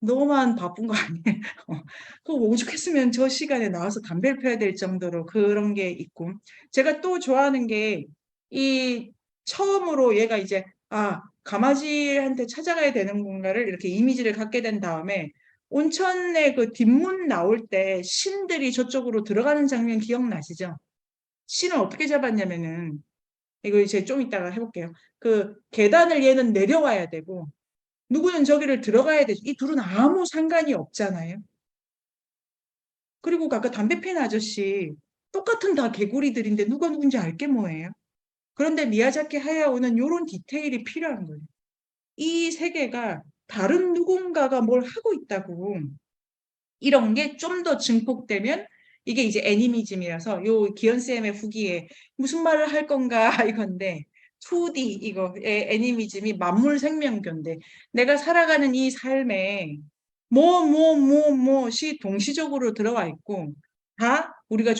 너만 바쁜 거 아니에요? 그 오죽했으면 저 시간에 나와서 담배를 피워야 될 정도로 그런 게 있고. 제가 또 좋아하는 게, 이, 처음으로 얘가 이제, 가마지한테 찾아가야 되는 건가를 이렇게 이미지를 갖게 된 다음에, 온천의 그 뒷문 나올 때 신들이 저쪽으로 들어가는 장면 기억나시죠? 신을 어떻게 잡았냐면은, 이거 이제 좀 이따가 해볼게요. 그 계단을 얘는 내려와야 되고, 누구는 저기를 들어가야 되죠. 이 둘은 아무 상관이 없잖아요. 그리고 아까 담배 피는 아저씨 똑같은 다 개구리들인데 누가 누군지 알게 뭐예요? 그런데 미야자키 하야오는 이런 디테일이 필요한 거예요. 이 세계가 다른 누군가가 뭘 하고 있다고, 이런 게 좀 더 증폭되면 이게 이제 애니미즘이라서 요 기현쌤의 후기에 무슨 말을 할 건가 이건데 2D 이거의 애니미즘이 만물생명교인데 내가 살아가는 이 삶에 뭐시 동시적으로 들어와 있고 다 우리가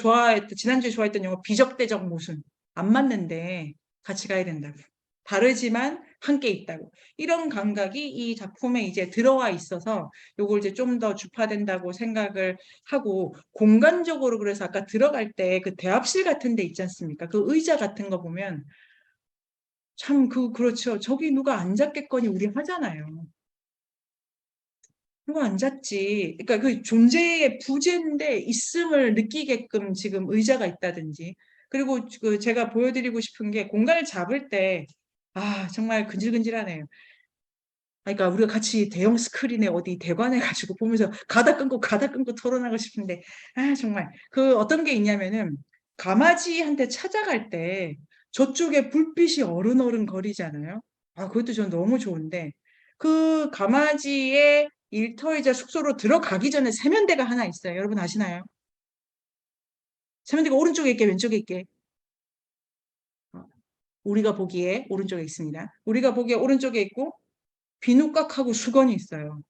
지난주에 좋아했던 영화 비적대적 모순 안 맞는데 같이 가야 된다고. 다르지만 함께 있다고. 이런 감각이 이 작품에 이제 들어와 있어서 요걸 이제 좀 더 주파된다고 생각을 하고 공간적으로 그래서 아까 들어갈 때 그 대합실 같은 데 있지 않습니까? 그 의자 같은 거 보면 참 그렇죠. 저기 누가 앉았겠거니 우리 하잖아요. 누가 앉았지. 그러니까 그 존재의 부재인데 있음을 느끼게끔 지금 의자가 있다든지. 그리고 그 제가 보여드리고 싶은 게 공간을 잡을 때 정말 근질근질하네요. 그러니까 우리가 같이 대형 스크린에 어디 대관해 가지고 보면서 가다 끊고 토론하고 싶은데 정말 그 어떤 게 있냐면은 가마지한테 찾아갈 때 저쪽에 불빛이 어른어른 거리잖아요. 그것도 전 너무 좋은데 그 가마지의 일터이자 숙소로 들어가기 전에 세면대가 하나 있어요. 여러분 아시나요? 세면대가 오른쪽에 있게 왼쪽에 있게. 우리가 보기에 오른쪽에 있습니다. 우리가 보기에 오른쪽에 있고 비누각하고 수건이 있어요.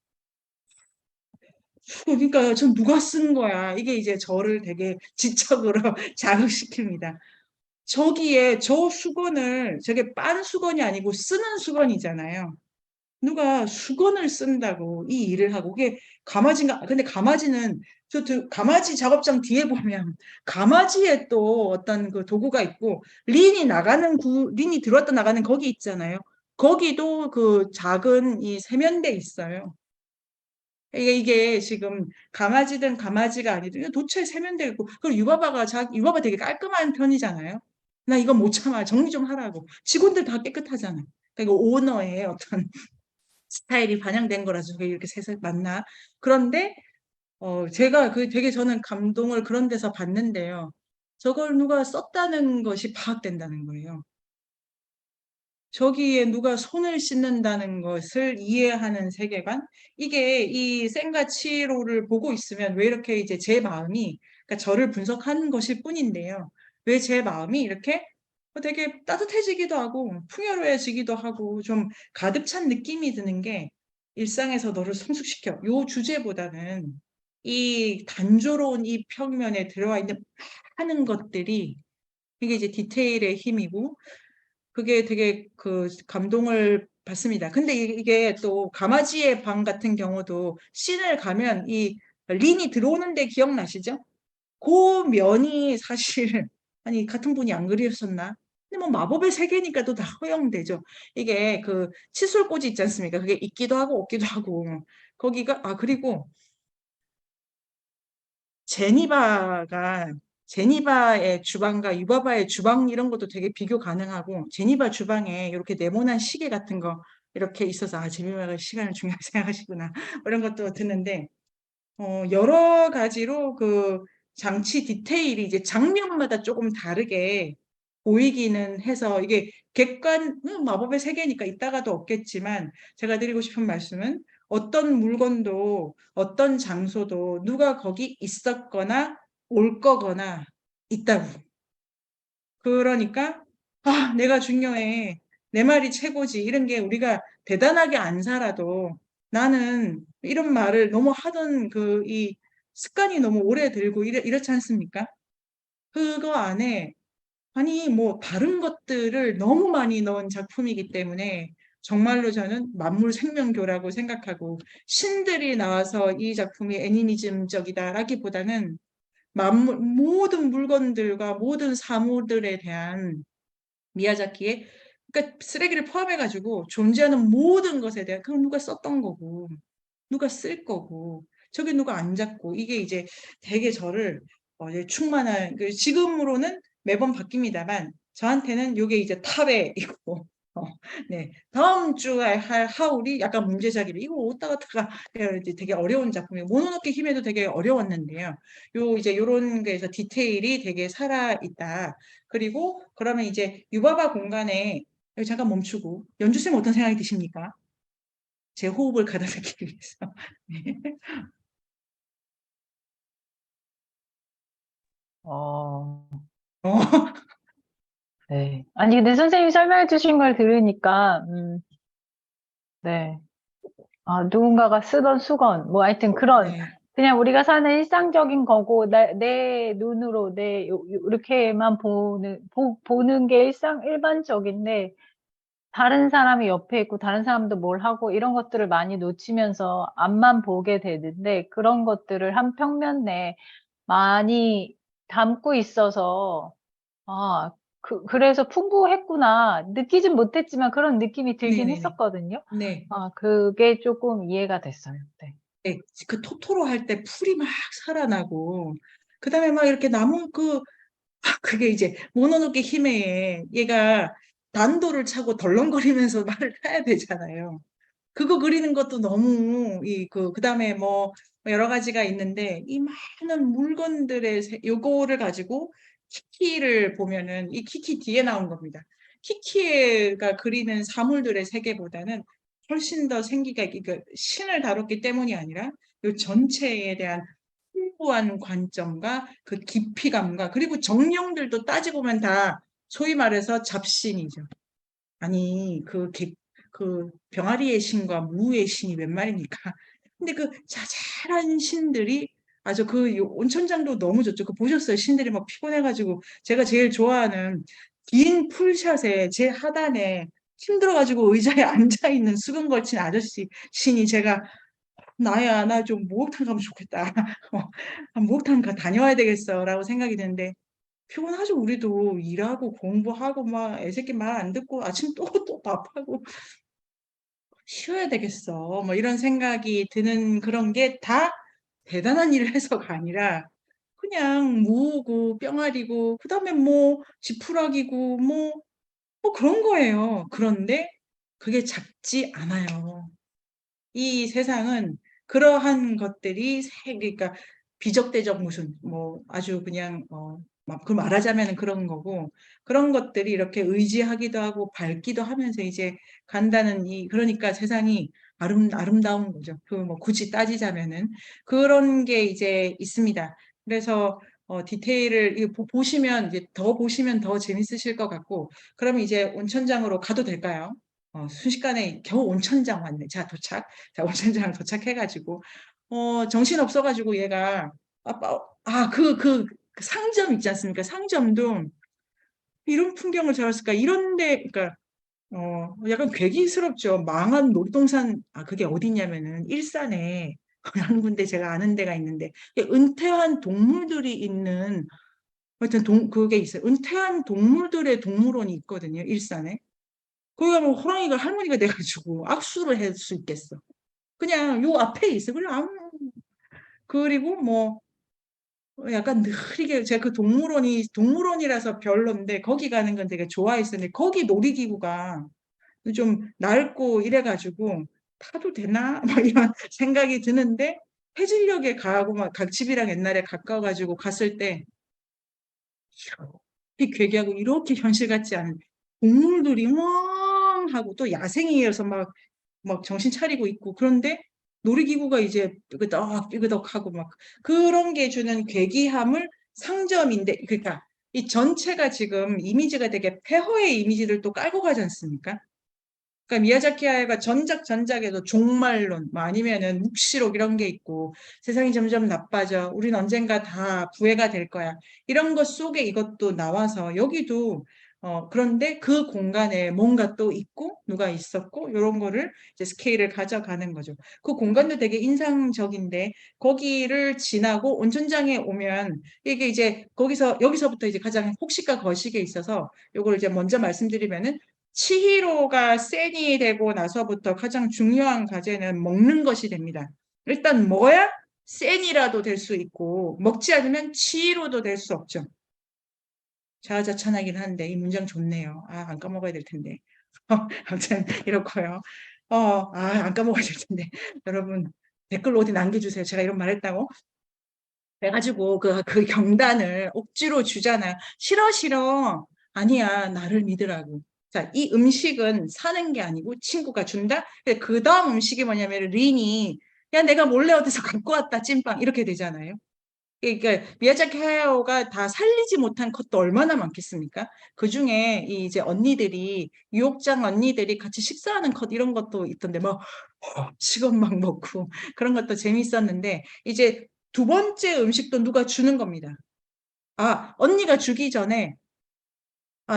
그러니까 전 누가 쓴 거야. 이게 이제 저를 되게 지적으로 자극시킵니다. 저기에 저 수건을 저게 빤 수건이 아니고 쓰는 수건이잖아요. 누가 수건을 쓴다고 이 일을 하고 그게 가마지인가? 근데 가마지는 가마지 작업장 뒤에 보면 가마지에 또 어떤 그 도구가 있고 린이 들어왔다 나가는 거기 있잖아요. 거기도 그 작은 이 세면대 있어요. 이게 지금 강아지든 강아지가 아니든 도처에 세면대 있고, 그리고 유바바 되게 깔끔한 편이잖아요. 나 이거 못 참아. 정리 좀 하라고. 직원들 다 깨끗하잖아. 그러니까 이거 오너의 어떤 스타일이 반영된 거라서 이렇게 세상 맞나? 그런데 제가 그 되게 저는 감동을 그런 데서 받는데요. 저걸 누가 썼다는 것이 파악된다는 거예요. 저기에 누가 손을 씻는다는 것을 이해하는 세계관? 이게 이 센과 치히로를 보고 있으면 왜 이렇게 이제 제 마음이, 그러니까 저를 분석하는 것일 뿐인데요. 왜 제 마음이 이렇게 되게 따뜻해지기도 하고 풍요로워지기도 하고 좀 가득 찬 느낌이 드는 게, 일상에서 너를 성숙시켜. 요 주제보다는 이 단조로운 이 평면에 들어와 있는 많은 것들이, 이게 이제 디테일의 힘이고, 그게 되게 그 감동을 받습니다. 근데 이게 또 가마지의 방 같은 경우도 씬을 가면 이 린이 들어오는데 기억나시죠? 그 면이 사실 아니 같은 분이 안 그리셨나? 근데 뭐 마법의 세계니까 또 다 허용되죠. 이게 그 칫솔꽂이 있지 않습니까? 그게 있기도 하고 없기도 하고. 거기가 그리고 제니바가 제니바의 주방과 유바바의 주방 이런 것도 되게 비교 가능하고, 제니바 주방에 이렇게 네모난 시계 같은 거 이렇게 있어서 제니바가 시간을 중요하게 생각하시구나 이런 것도 드는데, 여러 가지로 그 장치 디테일이 이제 장면마다 조금 다르게 보이기는 해서, 이게 마법의 세계니까 있다가도 없겠지만, 제가 드리고 싶은 말씀은 어떤 물건도 어떤 장소도 누가 거기 있었거나 올 거거나 있다고. 그러니까 내가 중요해. 내 말이 최고지. 이런 게 우리가 대단하게 안 살아도, 나는 이런 말을 너무 하던 이 습관이 너무 오래 들고 이렇지 않습니까? 그거 안에 아니 뭐 다른 것들을 너무 많이 넣은 작품이기 때문에 정말로 저는 만물 생명교라고 생각하고, 신들이 나와서 이 작품이 애니미즘적이다라기보다는 모든 물건들과 모든 사물들에 대한 미야자키의, 그러니까 쓰레기를 포함해가지고 존재하는 모든 것에 대한, 그럼 누가 썼던 거고 누가 쓸 거고 저게 누가 안 잡고, 이게 이제 되게 저를 이제 충만한 지금으로는 매번 바뀝니다만 저한테는 이게 이제 탑에 있고 네, 다음 주에 할 하울이 약간 문제작이래. 이거 어디다 갖다가 이제 되게 어려운 작품이에요. 모노노케 히메도 되게 어려웠는데요. 이제 요런 거에서 디테일이 되게 살아 있다. 그리고 그러면 이제 유바바 공간에 여기 잠깐 멈추고, 연주쌤 어떤 생각이 드십니까? 제 호흡을 가다듬기 위해서. 네. 어, 어, 네. 아니, 근데 선생님이 설명해 주신 걸 들으니까, 네. 누군가가 쓰던 수건, 뭐 하여튼 그런, 네, 그냥 우리가 사는 일상적인 거고, 내 눈으로, 이렇게만 보는 게 일반적인데, 다른 사람이 옆에 있고, 다른 사람도 뭘 하고, 이런 것들을 많이 놓치면서 앞만 보게 되는데, 그런 것들을 한 평면 내에 많이 담고 있어서, 아, 그래서 풍부했구나. 느끼진 못했지만 그런 느낌이 들긴 네네네. 했었거든요. 네. 그게 조금 이해가 됐어요. 네. 네. 그 토토로 할 때 풀이 막 살아나고, 그 다음에 막 이렇게 나무 그게 이제 모노노케 히메에 얘가 단도를 차고 덜렁거리면서 말을 해야 되잖아요. 그거 그리는 것도 너무 그다음에 뭐 여러 가지가 있는데, 이 많은 물건들의 요거를 가지고 키키를 보면은, 이 키키 뒤에 나온 겁니다. 키키가 그리는 사물들의 세계보다는 훨씬 더 생기가 있고, 그러니까 신을 다뤘기 때문이 아니라 요 전체에 대한 풍부한 관점과 그 깊이감과, 그리고 정령들도 따지고 보면 다 소위 말해서 잡신이죠. 아니 그 병아리의 신과 무의 신이 웬 말입니까? 근데 그 자잘한 신들이 아주 온천장도 너무 좋죠. 보셨어요? 신들이 막 피곤해가지고, 제가 제일 좋아하는 긴 풀샷에 제 하단에 힘들어가지고 의자에 앉아 있는 수건 걸친 아저씨 신이, 제가 나야 나 좀 목욕탕 가면 좋겠다. 목욕탕 다녀와야 되겠어라고 생각이 드는데, 피곤하죠. 우리도 일하고 공부하고 막 애새끼 말 안 듣고 아침 또 밥하고 쉬어야 되겠어. 뭐 이런 생각이 드는 그런 게 다 대단한 일을 해서가 아니라 그냥 무우고 뿅아리고 그다음에 뭐 지푸라기고 뭐 그런 거예요. 그런데 그게 작지 않아요. 이 세상은 그러한 것들이 그러니까 비적대적 무슨 뭐 아주 그냥 막 그 말하자면은 그런 거고 그런 것들이 이렇게 의지하기도 하고 밝기도 하면서 이제 간다는 그러니까 세상이 아름다운 거죠. 그 뭐 굳이 따지자면은 그런 게 이제 있습니다. 그래서 디테일을 보시면 이제 더 보시면 더 재밌으실 것 같고 그러면 이제 온천장으로 가도 될까요? 순식간에 겨우 온천장 왔네. 자, 도착. 자, 온천장 도착해가지고, 정신 없어가지고 얘가, 그 상점 있지 않습니까? 상점도 이런 풍경을 잡았을까? 이런데, 그러니까, 약간 괴기스럽죠. 망한 놀이동산, 그게 어디냐면은, 일산에, 한 군데 제가 아는 데가 있는데, 은퇴한 동물들이 있는, 하여튼 그게 있어요. 은퇴한 동물들의 동물원이 있거든요. 일산에. 거기 가면 호랑이가 할머니가 돼가지고 악수를 할 수 있겠어. 그냥 요 앞에 있어. 그리고 뭐 약간 느리게 제가 그 동물원이라서 별론데 거기 가는 건 되게 좋아했었는데 거기 놀이기구가 좀 낡고 이래가지고 타도 되나? 막 이런 생각이 드는데 해질녘에 가고 막 집이랑 옛날에 가까워가지고 갔을 때 이렇게 괴기하고 이렇게 현실 같지 않은 동물들이 멍 하고 또 야생이어서 막 정신 차리고 있고 그런데 놀이기구가 이제 삐그덕 하고 막 그런 게 주는 괴기함을 상점인데 그러니까 이 전체가 지금 이미지가 되게 폐허의 이미지를 또 깔고 가지 않습니까? 그러니까 미야자키 하야가 전작에도 종말론 뭐 아니면은 묵시록 이런 게 있고 세상이 점점 나빠져 우린 언젠가 다 부해가 될 거야 이런 것 속에 이것도 나와서 여기도 그런데 그 공간에 뭔가 또 있고 누가 있었고 이런 거를 이제 스케일을 가져가는 거죠. 그 공간도 되게 인상적인데 거기를 지나고 온천장에 오면 이게 이제 여기서부터 이제 가장 혹시가 거시기에 있어서 요걸 이제 먼저 말씀드리면은 치히로가 센이 되고 나서부터 가장 중요한 과제는 먹는 것이 됩니다. 일단 먹어야 센이라도 될 수 있고 먹지 않으면 치히로도 될 수 없죠. 자아자찬하긴 한데 이 문장 좋네요. 안 까먹어야 될 텐데. 아무튼 이렇고요. 안 까먹어야 될 텐데. 여러분 댓글로 어디 남겨주세요. 제가 이런 말 했다고. 그래가지고 그 경단을 억지로 주잖아요. 싫어, 싫어. 아니야, 나를 믿으라고. 자, 이 음식은 사는 게 아니고 친구가 준다? 그 다음 음식이 뭐냐면 린이 야, 내가 몰래 어디서 갖고 왔다, 찐빵. 이렇게 되잖아요. 그러니까 미야자키 하야오가 다 살리지 못한 컷도 얼마나 많겠습니까? 그중에 이제 유혹장 언니들이 같이 식사하는 컷 이런 것도 있던데 뭐 식은 막 먹고 그런 것도 재밌었는데 이제 두 번째 음식도 누가 주는 겁니다. 언니가 주기 전에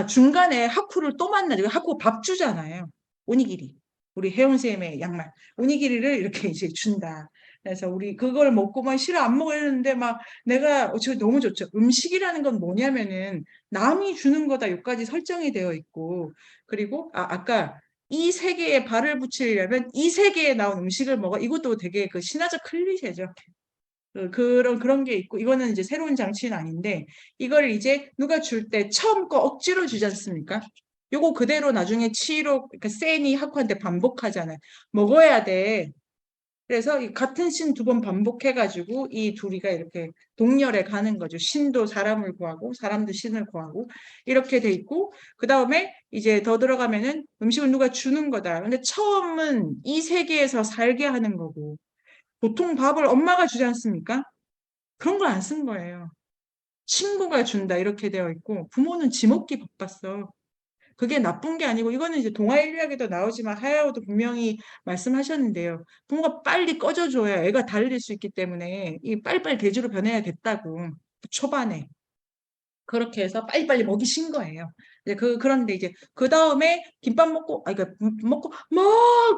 중간에 하쿠를 또 만나죠. 하쿠 밥 주잖아요. 오니기리. 우리 혜원쌤의 양말. 오니기리를 이렇게 이제 준다. 그래서 우리 그걸 먹고만 싫어 안 먹으려는데 막 내가 저 너무 좋죠. 음식이라는 건 뭐냐면은 남이 주는 거다 여기까지 설정이 되어 있고 그리고 아까 이 세계에 발을 붙이려면 이 세계에 나온 음식을 먹어. 이것도 되게 그 신화적 클리셰죠. 그런 게 있고 이거는 이제 새로운 장치는 아닌데 이걸 이제 누가 줄 때 처음 거 억지로 주지 않습니까? 요거 그대로 나중에 치로 그러니까 센이 하쿠한테 반복하잖아요. 먹어야 돼. 그래서 이 같은 신 두 번 반복해가지고 이 둘이가 이렇게 동렬에 가는 거죠. 신도 사람을 구하고 사람도 신을 구하고 이렇게 돼 있고 그 다음에 이제 더 들어가면은 음식을 누가 주는 거다. 근데 처음은 이 세계에서 살게 하는 거고 보통 밥을 엄마가 주지 않습니까? 그런 걸 안 쓴 거예요. 친구가 준다 이렇게 되어 있고 부모는 지 먹기 바빴어. 그게 나쁜 게 아니고 이거는 이제 동아 일리학에도 나오지만 하야오도 분명히 말씀하셨는데요. 부모가 빨리 꺼져줘야 애가 달릴 수 있기 때문에 이 빨리빨리 돼지로 변해야겠다고 초반에 그렇게 해서 빨리빨리 먹이신 거예요. 그런데 이제 그 다음에 김밥 먹고 그러니까 먹고 막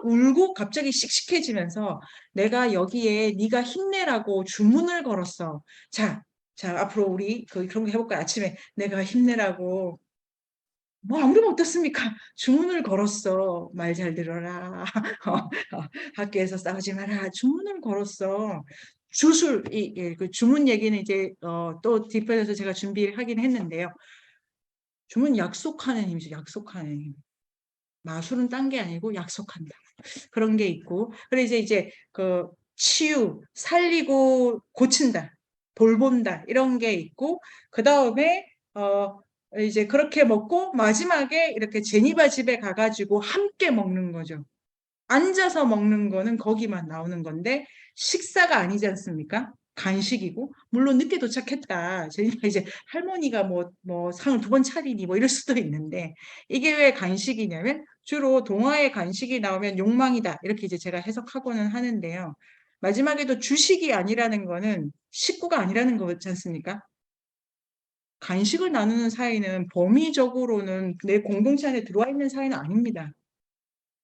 울고 갑자기 씩씩해지면서 내가 여기에 네가 힘내라고 주문을 걸었어. 자, 자, 앞으로 우리 그런 거 해볼까요? 아침에 내가 힘내라고. 뭐 아무리 어떻습니까? 주문을 걸었어. 말 잘 들어라. 학교에서 싸우지 마라. 주문을 걸었어. 주술, 그 주문 얘기는 이제 또 뒷편에서 제가 준비를 하긴 했는데요. 주문 약속하는 힘이죠. 약속하는 힘. 마술은 딴 게 아니고 약속한다. 그런 게 있고. 그래 이제 그 치유, 살리고 고친다. 돌본다. 이런 게 있고 그다음에 이제 그렇게 먹고 마지막에 이렇게 제니바 집에 가가지고 함께 먹는 거죠. 앉아서 먹는 거는 거기만 나오는 건데 식사가 아니지 않습니까? 간식이고 물론 늦게 도착했다. 제니가 이제 할머니가 뭐 상을 2번 차리니 뭐 이럴 수도 있는데 이게 왜 간식이냐면 주로 동화의 간식이 나오면 욕망이다. 이렇게 이제 제가 해석하고는 하는데요. 마지막에도 주식이 아니라는 거는 식구가 아니라는 거지 않습니까? 간식을 나누는 사이는 범위적으로는 내 공동체 안에 들어와 있는 사이는 아닙니다.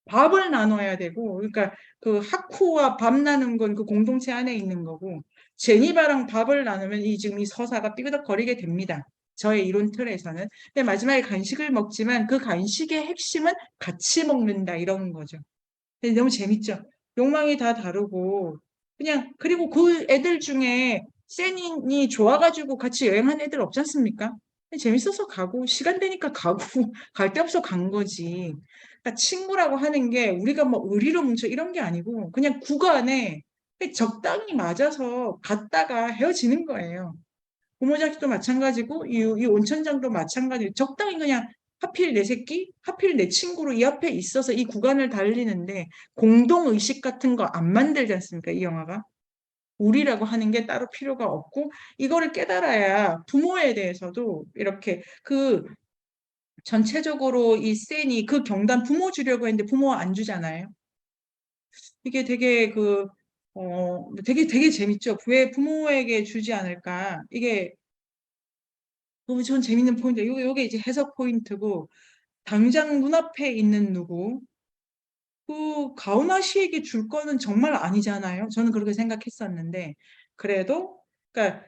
밥을 나눠야 되고, 그러니까 그 하쿠와 밥 나눈 건 그 공동체 안에 있는 거고, 제니바랑 밥을 나누면 지금 이 서사가 삐그덕거리게 됩니다. 저의 이론 틀에서는. 근데 마지막에 간식을 먹지만 그 간식의 핵심은 같이 먹는다 이런 거죠. 근데 너무 재밌죠. 욕망이 다 다르고 그냥 그리고 그 애들 중에 세닌이 좋아가지고 같이 여행한 애들 없지 않습니까? 재밌어서 가고 시간 되니까 가고 갈 데 없어 간 거지. 그러니까 친구라고 하는 게 우리가 뭐 의리로 뭉쳐 이런 게 아니고 그냥 구간에 적당히 맞아서 갔다가 헤어지는 거예요. 부모 자식도 마찬가지고 이 온천장도 마찬가지고 적당히 그냥 하필 내 새끼, 하필 내 친구로 이 앞에 있어서 이 구간을 달리는데 공동의식 같은 거 안 만들지 않습니까? 이 영화가. 우리라고 하는 게 따로 필요가 없고 이거를 깨달아야 부모에 대해서도 이렇게 그 전체적으로 이 센이 그 경단 부모 주려고 했는데 부모 안 주잖아요. 이게 되게 되게 재밌죠. 왜 부모에게 주지 않을까? 이게 너무 전 재밌는 포인트. 요게 이제 해석 포인트고 당장 눈앞에 있는 누구 그 가오나 씨에게 줄 거는 정말 아니잖아요. 저는 그렇게 생각했었는데 그래도 그러니까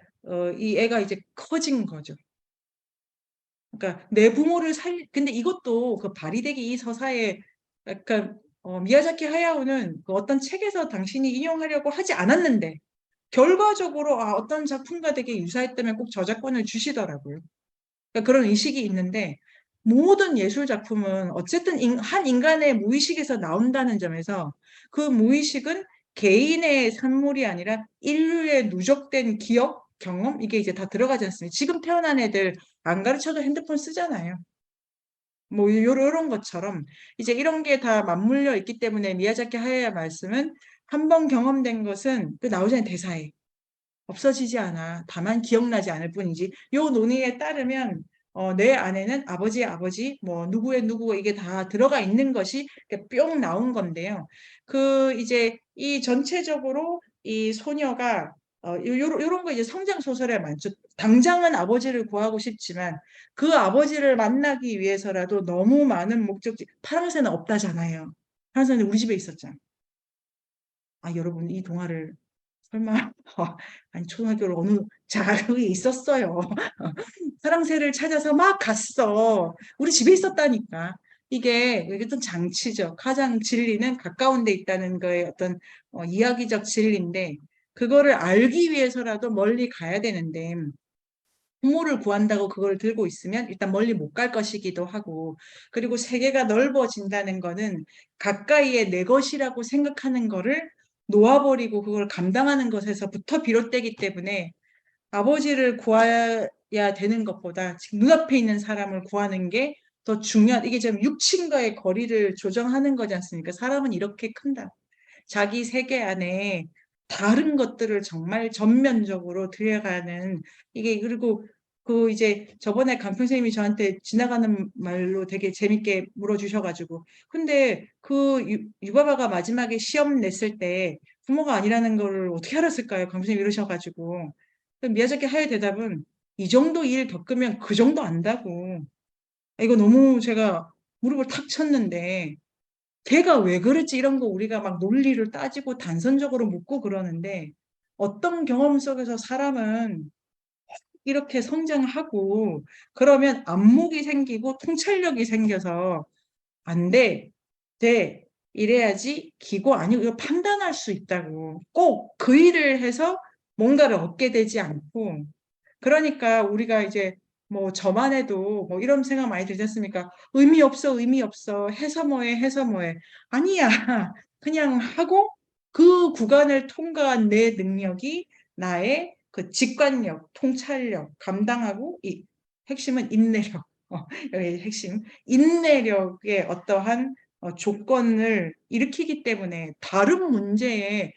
이 애가 이제 커진 거죠. 그러니까 내 부모를 근데 이것도 그 바리데기 이 서사에 약간 미야자키 하야오는 그 어떤 책에서 당신이 인용하려고 하지 않았는데 결과적으로 어떤 작품과 되게 유사했다면 꼭 저작권을 주시더라고요. 그러니까 그런 의식이 있는데 모든 예술 작품은 어쨌든 한 인간의 무의식에서 나온다는 점에서 그 무의식은 개인의 산물이 아니라 인류의 누적된 기억, 경험 이게 이제 다 들어가지 않습니까? 지금 태어난 애들 안 가르쳐도 핸드폰 쓰잖아요. 뭐 요런 것처럼 이제 이런 게 다 맞물려 있기 때문에 미야자키 하야야 말씀은 한 번 경험된 것은 그 나오자는 대사에 없어지지 않아. 다만 기억나지 않을 뿐이지. 요 논의에 따르면 내 안에는 아버지의 아버지, 뭐 누구의 누구 이게 다 들어가 있는 것이 이렇게 뿅 나온 건데요. 그 이제 이 전체적으로 이 소녀가 요런 거 이제 성장 소설에 많죠. 당장은 아버지를 구하고 싶지만 그 아버지를 만나기 위해서라도 너무 많은 목적지. 파랑새는 없다잖아요. 파랑새는 우리 집에 있었잖아. 여러분 이 동화를 설마 아니 초등학교를 어느 자락에 있었어요. 사랑새를 찾아서 막 갔어. 우리 집에 있었다니까. 이게 어떤 장치죠. 가장 진리는 가까운 데 있다는 거에 어떤 이야기적 진리인데 그거를 알기 위해서라도 멀리 가야 되는데 부모를 구한다고 그걸 들고 있으면 일단 멀리 못 갈 것이기도 하고 그리고 세계가 넓어진다는 거는 가까이에 내 것이라고 생각하는 거를 놓아버리고 그걸 감당하는 것에서부터 비롯되기 때문에 아버지를 구해야 되는 것보다 지금 눈앞에 있는 사람을 구하는 게 더 중요한 이게 지금 육친과의 거리를 조정하는 거지 않습니까? 사람은 이렇게 큰다. 자기 세계 안에 다른 것들을 정말 전면적으로 들여가는 이게 그리고 그 이제 저번에 강평 선생님이 저한테 지나가는 말로 되게 재밌게 물어주셔가지고 근데 그 유바바가 마지막에 시험 냈을 때 부모가 아니라는 걸 어떻게 알았을까요? 강평 선생님이 이러셔가지고 미야자키 하의 대답은 이 정도 일 겪으면 그 정도 안다고 이거 너무 제가 무릎을 탁 쳤는데 걔가 왜 그랬지 이런 거 우리가 막 논리를 따지고 단선적으로 묻고 그러는데 어떤 경험 속에서 사람은 이렇게 성장하고 그러면 안목이 생기고 통찰력이 생겨서 안 돼, 돼. 이래야지 기고 아니고 이거 판단할 수 있다고. 꼭 그 일을 해서 뭔가를 얻게 되지 않고. 그러니까 우리가 이제 뭐 저만 해도 뭐 이런 생각 많이 들지 않습니까? 의미 없어, 의미 없어. 해서 뭐해, 해서 뭐해. 아니야. 그냥 하고 그 구간을 통과한 내 능력이 나의 그 직관력, 통찰력, 감당하고 이 핵심은 인내력. 여기 핵심. 인내력의 어떠한 조건을 일으키기 때문에 다른 문제에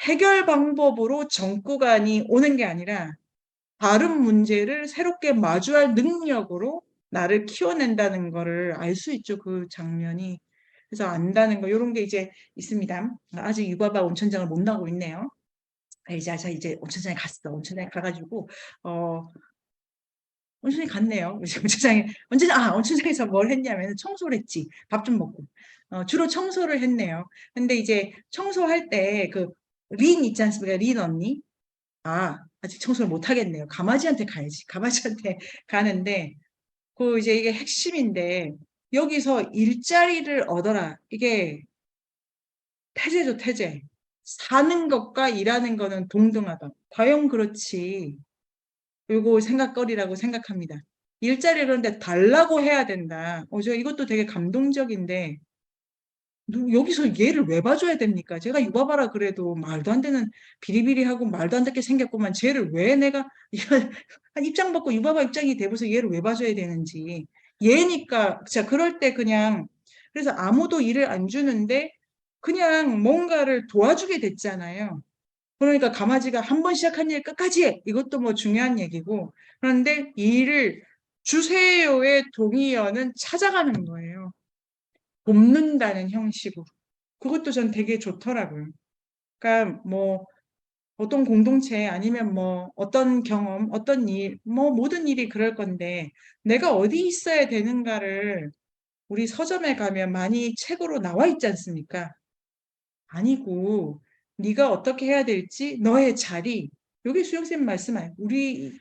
해결 방법으로 정구간이 오는 게 아니라 다른 문제를 새롭게 마주할 능력으로 나를 키워낸다는 거를 알 수 있죠. 그 장면이. 그래서 안다는 거, 이런 게 이제 있습니다. 아직 유바바 온천장을 못 나고 있네요. 이제 온천장에 갔어. 온천장에 가가지고, 온천장에 갔네요. 온천장에서 뭘 했냐면 청소를 했지. 밥 좀 먹고. 주로 청소를 했네요. 근데 이제 청소할 때 린 있지 않습니까? 린 언니. 아직 청소를 못 하겠네요. 가마지한테 가야지. 가마지한테 가는데, 이제 이게 핵심인데, 여기서 일자리를 얻어라. 이게 태제죠, 태제. 사는 것과 일하는 거는 동등하다. 과연 그렇지. 요거 생각거리라고 생각합니다. 일자리를 그런데 달라고 해야 된다. 저 이것도 되게 감동적인데, 여기서 얘를 왜 봐줘야 됩니까? 제가 유바바라 그래도 말도 안 되는 비리비리하고 말도 안 되게 생겼구만. 쟤를 왜 내가 한 입장 받고 유바바 입장이 돼서 얘를 왜 봐줘야 되는지. 얘니까 자 그럴 때 그냥 그래서 아무도 일을 안 주는데 그냥 뭔가를 도와주게 됐잖아요. 그러니까 가마지가 한 번 시작한 일 끝까지 해. 이것도 뭐 중요한 얘기고. 그런데 이 일을 주세요의 동의어는 찾아가는 거예요. 돕는다는 형식으로. 그것도 전 되게 좋더라고요. 그러니까 뭐 어떤 공동체 아니면 뭐 어떤 경험, 어떤 일, 뭐 모든 일이 그럴 건데 내가 어디 있어야 되는가를 우리 서점에 가면 많이 책으로 나와 있지 않습니까? 아니고 네가 어떻게 해야 될지 너의 자리. 여기 수영쌤 말씀하신 우리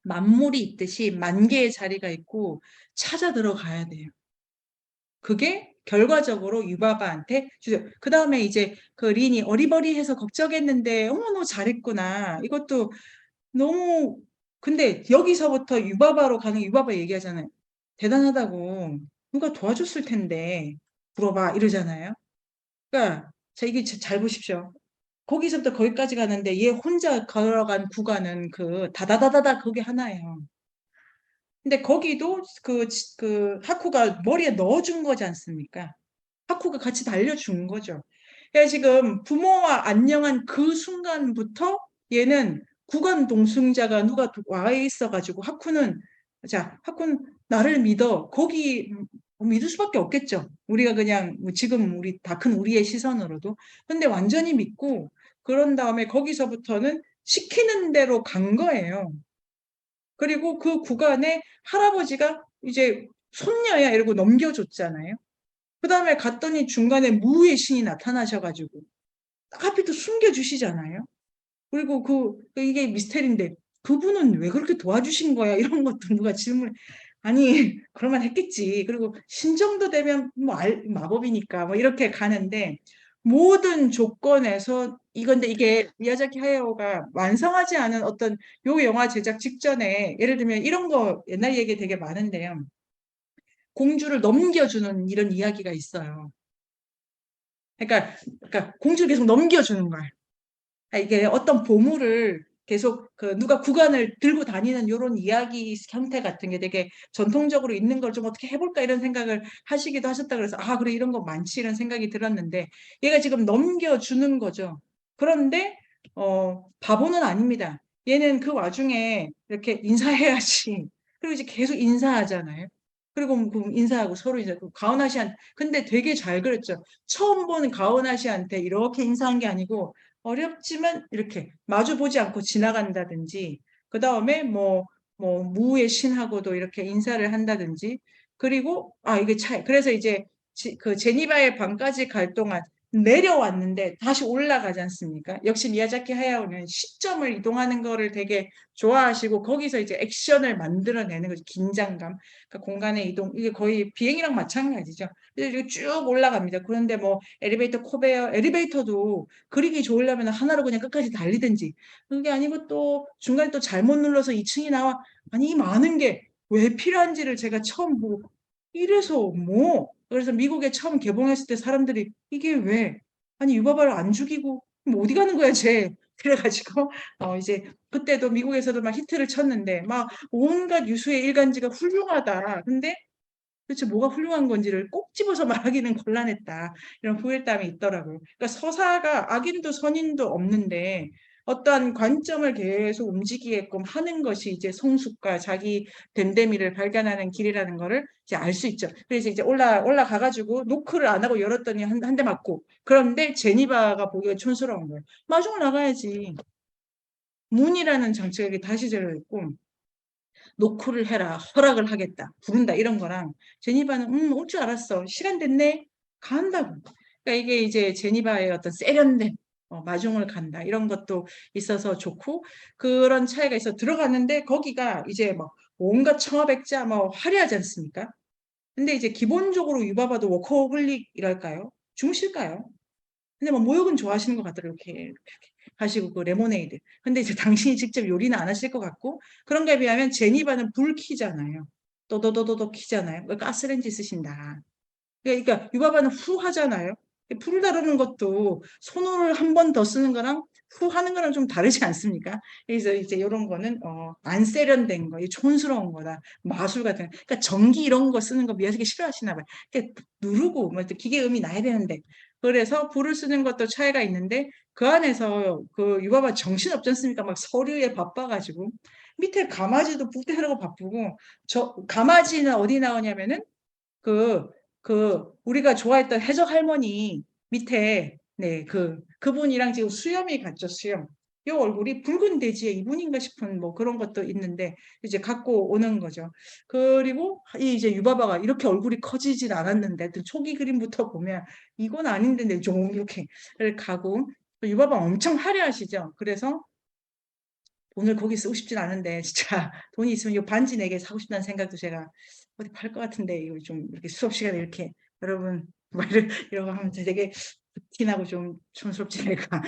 만물이 있듯이 만 개의 자리가 있고 찾아 들어가야 돼요. 그게 결과적으로 유바바한테 주세요. 그 다음에 이제 린이 어리버리해서 걱정했는데 어머 너 잘했구나. 이것도 너무 근데 여기서부터 유바바로 가는 유바바 얘기하잖아요. 대단하다고 누가 도와줬을 텐데 물어봐 이러잖아요. 그러니까 자 이게 잘 보십시오. 거기서부터 거기까지 가는데 얘 혼자 걸어간 구간은 다다다다다 그게 하나예요. 근데 거기도 하쿠가 머리에 넣어준 거지 않습니까? 하쿠가 같이 달려준 거죠. 그러니까 지금 부모와 안녕한 그 순간부터 얘는 구간 동승자가 누가 와 있어가지고 하쿠는 나를 믿어. 거기 믿을 수밖에 없겠죠. 우리가 그냥 지금 우리 다 큰 우리의 시선으로도. 근데 완전히 믿고 그런 다음에 거기서부터는 시키는 대로 간 거예요. 그리고 그 구간에 할아버지가 이제 손녀야 이러고 넘겨줬잖아요. 그 다음에 갔더니 중간에 무의 신이 나타나셔가지고 하필 또 숨겨주시잖아요. 그리고 이게 미스테리인데 그분은 왜 그렇게 도와주신 거야? 이런 것도 누가 아니 그럴만 했겠지. 그리고 신정도 되면 뭐 마법이니까 뭐 이렇게 가는데 모든 조건에서 이건데 이게 미야자키 하야오가 완성하지 않은 어떤 요 영화 제작 직전에 예를 들면 이런 거 옛날 얘기 되게 많은데요. 공주를 넘겨주는 이런 이야기가 있어요. 그러니까 공주를 계속 넘겨주는 거예요. 이게 어떤 보물을 계속 누가 구간을 들고 다니는 이런 이야기 형태 같은 게 되게 전통적으로 있는 걸 좀 어떻게 해볼까 이런 생각을 하시기도 하셨다 그래서 그래 이런 거 많지 이런 생각이 들었는데 얘가 지금 넘겨주는 거죠. 그런데 바보는 아닙니다. 얘는 그 와중에 이렇게 인사해야지. 그리고 이제 계속 인사하잖아요. 그리고 인사하고 서로 이제 가오나 씨한테 근데 되게 잘 그렸죠. 처음 보는 가오나 씨한테 이렇게 인사한 게 아니고 어렵지만 이렇게 마주보지 않고 지나간다든지 그 다음에 뭐 무의 신하고도 이렇게 인사를 한다든지 그리고 이게 그래서 이제 그 제니바의 방까지 갈 동안 내려왔는데 다시 올라가지 않습니까? 역시 미야자키 하야오는 시점을 이동하는 거를 되게 좋아하시고 거기서 이제 액션을 만들어내는 거죠. 긴장감, 그러니까 공간의 이동, 이게 거의 비행이랑 마찬가지죠. 그래서 이렇게 쭉 올라갑니다. 그런데 뭐 엘리베이터 코베어, 엘리베이터도 그리기 좋으려면 하나로 그냥 끝까지 달리든지 그게 아니고 또 중간에 또 잘못 눌러서 2층이 나와. 아니 이 많은 게 왜 필요한지를 제가 처음 보고 이래서 뭐 그래서 미국에 처음 개봉했을 때 사람들이 이게 왜 아니 유바바를 안 죽이고 그럼 어디 가는 거야 쟤 그래가지고 이제 그때도 미국에서도 막 히트를 쳤는데 막 온갖 유수의 일간지가 훌륭하다. 근데 도대체 뭐가 훌륭한 건지를 꼭 집어서 말하기는 곤란했다. 이런 후일담이 있더라고요. 그러니까 서사가 악인도 선인도 없는데 어떠한 관점을 계속 움직이게끔 하는 것이 이제 성숙과 자기 됨됨이를 발견하는 길이라는 거를 이제 알 수 있죠. 그래서 이제 올라가가지고 노크를 안 하고 열었더니 한 대 맞고 그런데 제니바가 보기에 촌스러운 거예요. 마중 나가야지. 문이라는 장치가 이렇게 다시 열려있고 노크를 해라, 허락을 하겠다, 부른다 이런 거랑 제니바는 올 줄 알았어, 시간 됐네, 간다고. 그러니까 이게 이제 제니바의 어떤 세련된 마중을 간다 이런 것도 있어서 좋고 그런 차이가 있어 들어갔는데 거기가 이제 막 온갖 청아백자 뭐 화려하지 않습니까? 근데 이제 기본적으로 유바바도 워커홀릭이랄까요? 중실까요? 근데 뭐 모욕은 좋아하시는 것 같더라고요. 이렇게 하시고 그 레모네이드. 근데 이제 당신이 직접 요리는 안 하실 것 같고 그런 거에 비하면 제니바는 불 켜잖아요. 또도도도도 켜잖아요. 가스레인지 쓰신다. 그러니까 유바바는 후 하잖아요. 불 다루는 것도 손을 한 번 더 쓰는 거랑 후 하는 거랑 좀 다르지 않습니까? 그래서 이제 이런 거는 안 세련된 거, 촌스러운 거다, 마술 같은 거. 그러니까 전기 이런 거 쓰는 거 미야자키 싫어하시나 봐요. 그러니까 누르고 뭐 기계 음이 나야 되는데 그래서 불을 쓰는 것도 차이가 있는데 그 안에서 그 유바바 정신 없지 않습니까? 막 서류에 바빠가지고 밑에 가마지도 붓대라고 바쁘고 저 가마지는 어디 나오냐면은 그, 우리가 좋아했던 해적 할머니 밑에, 네, 그분이랑 지금 수염이 같죠, 수염. 이 얼굴이 붉은 돼지의 이분인가 싶은 뭐 그런 것도 있는데, 이제 갖고 오는 거죠. 그리고 이제 유바바가 이렇게 얼굴이 커지진 않았는데, 하여튼 초기 그림부터 보면 이건 아닌데, 네, 좀 이렇게 가고, 유바바 엄청 화려하시죠. 그래서 돈을 거기 쓰고 싶진 않은데 진짜 돈이 있으면 이 반지 4개 사고 싶다는 생각도 제가 어디 팔 것 같은데 이거 좀 이렇게 수업 시간에 이렇게 여러분 이러고 하면 되게 티나고 좀 촌스럽지 않을까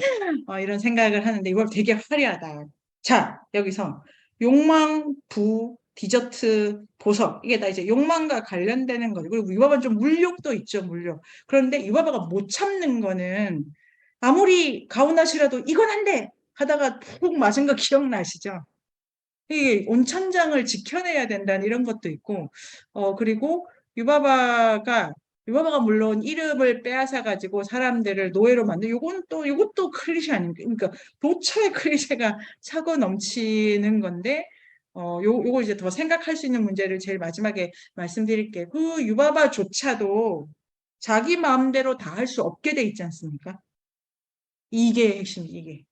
이런 생각을 하는데 이걸 되게 화려하다. 자 여기서 욕망, 부, 디저트, 보석 이게 다 이제 욕망과 관련되는 거죠. 그리고 유바바는 좀 물욕도 있죠, 물욕. 그런데 유바바가 못 참는 거는 아무리 가오나시라도 이건 안 돼! 하다가 푹 맞은 거 기억나시죠? 이 온천장을 지켜내야 된다는 이런 것도 있고, 그리고 유바바가 물론 이름을 빼앗아 가지고 사람들을 노예로 만든 요것도 클리셰 아닙니까? 그러니까 도처의 클리셰가 차고 넘치는 건데, 요걸 이제 더 생각할 수 있는 문제를 제일 마지막에 말씀드릴게요. 그 유바바조차도 자기 마음대로 다 할 수 없게 돼 있지 않습니까? 이게 핵심, 이게.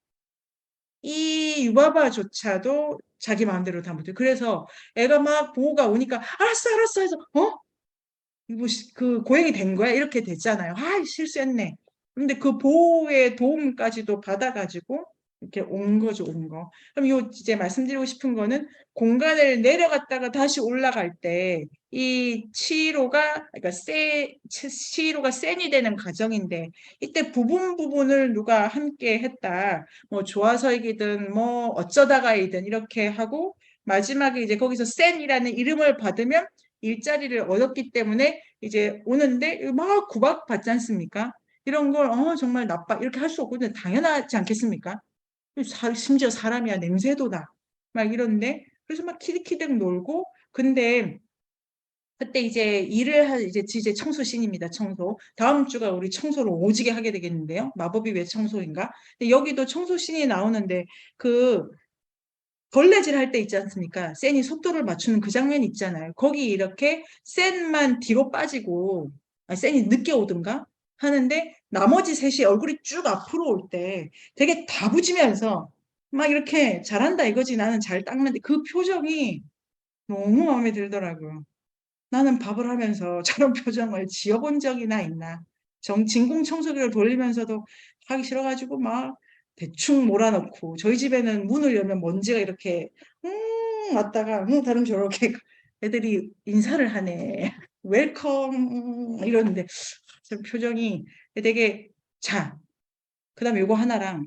이 유바바조차도 자기 마음대로 다 못해. 그래서 애가 막 보호가 오니까 알았어 해서 이거 그 고행이 된 거야? 이렇게 됐잖아요. 아, 실수했네. 근데 그 보호의 도움까지도 받아가지고 이렇게 온 거죠, 온 거. 그럼 요 이제 말씀드리고 싶은 거는 공간을 내려갔다가 다시 올라갈 때 이 치히로가 그러니까 치히로가 센이 되는 과정인데 이때 부분을 누가 함께 했다. 뭐 좋아서이든 뭐 어쩌다가이든 이렇게 하고 마지막에 이제 거기서 센이라는 이름을 받으면 일자리를 얻었기 때문에 이제 오는데 막 구박받지 않습니까? 이런 걸 정말 나빠 이렇게 할 수 없거든요. 당연하지 않겠습니까? 심지어 사람이야 냄새도 나. 막 이런데 그래서 막 키득키득 놀고 근데 그때 이제 이제 청소신입니다. 청소. 다음 주가 우리 청소를 오지게 하게 되겠는데요. 마법이 왜 청소인가? 근데 여기도 청소신이 나오는데 그 걸레질 할 때 있지 않습니까? 센이 속도를 맞추는 그 장면 있잖아요. 거기 이렇게 센만 뒤로 빠지고 센이 늦게 오든가 하는데 나머지 셋이 얼굴이 쭉 앞으로 올 때 되게 다부지면서 막 이렇게 잘한다 이거지 나는 잘 닦는데 그 표정이 너무 마음에 들더라고요. 나는 밥을 하면서 저런 표정을 지어본 적이나 있나. 진공 청소기를 돌리면서도 하기 싫어가지고 막 대충 몰아넣고 저희 집에는 문을 열면 먼지가 이렇게 왔다가 다른 저렇게 애들이 인사를 하네. 웰컴 이러는데 저 표정이 되게 자, 그다음에 요거 하나랑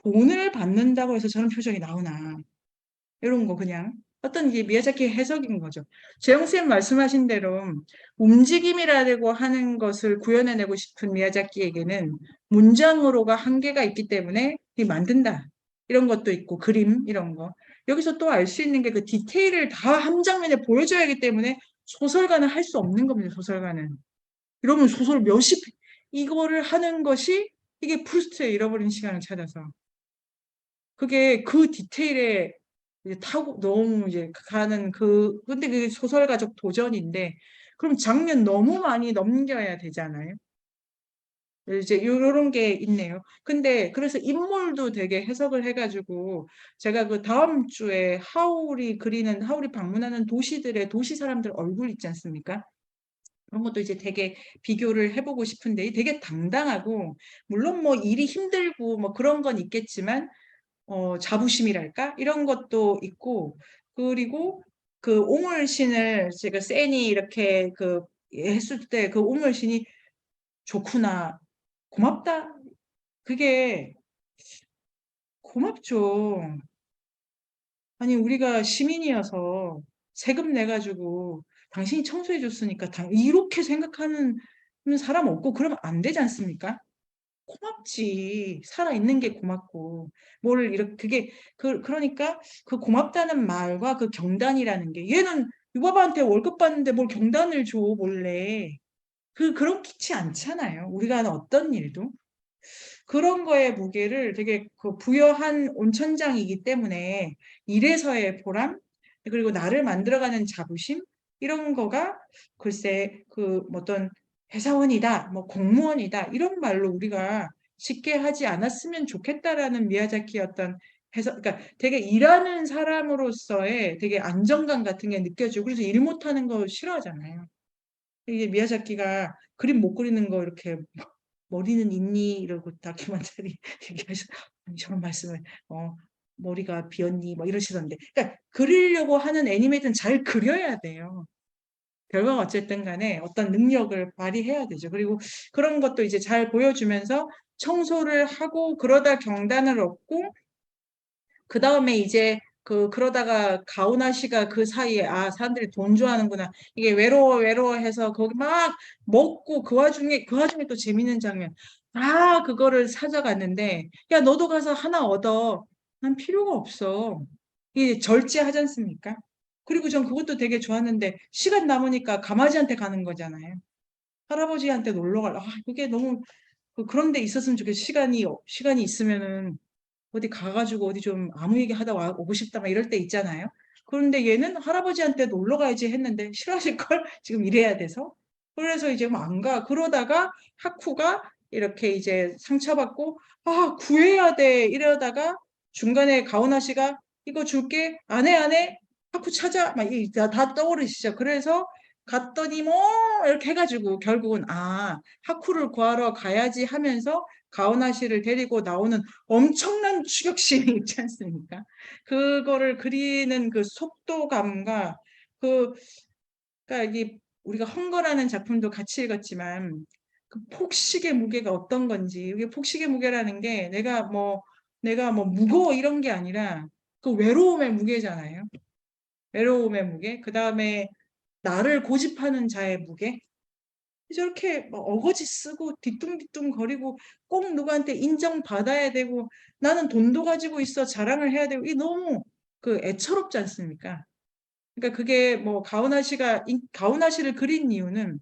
돈을 받는다고 해서 저런 표정이 나오나 이런 거 그냥 어떤 이게 미야자키 해석인 거죠. 재영쌤 말씀하신 대로 움직임이라고 하는 것을 구현해내고 싶은 미야자키에게는 문장으로가 한계가 있기 때문에 이 만든다. 이런 것도 있고 그림 이런 거. 여기서 또 알 수 있는 게 그 디테일을 다 한 장면에 보여줘야 하기 때문에 소설가는 할 수 없는 겁니다. 소설가는. 이러면 소설 몇십 이거를 하는 것이 이게 프루스트의 잃어버린 시간을 찾아서 그게 그 디테일에 이제 타고 너무 이제 가는 근데 그게 소설가적 도전인데 그럼 장면 너무 많이 넘겨야 되잖아요. 이제 요런 게 있네요. 근데 그래서 인물도 되게 해석을 해가지고 제가 그 다음 주에 하울이 방문하는 도시들의 도시 사람들 얼굴 있지 않습니까? 그런 것도 이제 되게 비교를 해보고 싶은데 되게 당당하고 물론 뭐 일이 힘들고 뭐 그런 건 있겠지만 자부심이랄까? 이런 것도 있고, 그리고 그 옹월신을 제가 세니 이렇게 했을 때 그 옹월신이 좋구나, 고맙다. 그게 고맙죠. 아니, 우리가 시민이어서 세금 내가지고 당신이 청소해줬으니까 이렇게 생각하는 사람 없고 그러면 안 되지 않습니까? 고맙지. 살아있는 게 고맙고. 뭘 이렇게, 그러니까 그 고맙다는 말과 그 경단이라는 게, 얘는 유바바한테 월급 받는데 뭘 경단을 줘, 몰래. 그렇지 않잖아요. 우리가 하는 어떤 일도. 그런 거에 무게를 되게 부여한 온천장이기 때문에 일에서의 보람, 그리고 나를 만들어가는 자부심, 이런 거가 글쎄 뭐 어떤 회사원이다, 뭐 공무원이다, 이런 말로 우리가 쉽게 하지 않았으면 좋겠다라는 미야자키 어떤 그러니까 되게 일하는 사람으로서의 되게 안정감 같은 게 느껴지고 그래서 일 못하는 거 싫어하잖아요. 이게 미야자키가 그림 못 그리는 거 이렇게 머리는 있니? 이러고 다큐멘터리 얘기하셔. 아니, 저런 말씀을, 머리가 비었니? 뭐 이러시던데. 그러니까 그리려고 하는 애니메이터는 잘 그려야 돼요. 결과가 어쨌든 간에 어떤 능력을 발휘해야 되죠. 그리고 그런 것도 이제 잘 보여주면서 청소를 하고 그러다 경단을 얻고 그 다음에 이제 그러다가 가오나 씨가 그 사이에 사람들이 돈 좋아하는구나. 이게 외로워해서 거기 막 먹고 그 와중에 또 재밌는 장면. 그거를 찾아갔는데 야 너도 가서 하나 얻어. 난 필요가 없어. 이게 절제하지 않습니까? 그리고 전 그것도 되게 좋았는데 시간 남으니까 가마지한테 가는 거잖아요. 할아버지한테 놀러 그게 너무 그런 데 있었으면 좋겠어. 시간이 있으면은 어디 가가지고 어디 좀 아무 얘기 하다 오고 싶다 막 이럴 때 있잖아요. 그런데 얘는 할아버지한테 놀러 가야지 했는데 싫어하실 걸 지금 이래야 돼서 그래서 이제 뭐 안 가. 그러다가 하쿠가 이렇게 이제 상처받고 구해야 돼 이러다가 중간에 가오나 씨가 이거 줄게 안 해 하쿠 찾아 막 다 떠오르시죠. 그래서 갔더니 뭐 이렇게 해가지고 결국은 하쿠를 구하러 가야지 하면서 가오나 씨를 데리고 나오는 엄청난 추격신이 있지 않습니까? 그거를 그리는 그 속도감과 그러니까 이게 우리가 헝거라는 작품도 같이 읽었지만 그 폭식의 무게가 어떤 건지 이게 폭식의 무게라는 게 내가 뭐 무거워 이런 게 아니라 그 외로움의 무게잖아요. 외로움의 무게. 그 다음에 나를 고집하는 자의 무게. 저렇게 막 어거지 쓰고 뒤뚱뒤뚱 거리고 꼭 누구한테 인정받아야 되고 나는 돈도 가지고 있어 자랑을 해야 되고 이게 너무 애처롭지 않습니까? 그러니까 그게 뭐 가오나 씨를 그린 이유는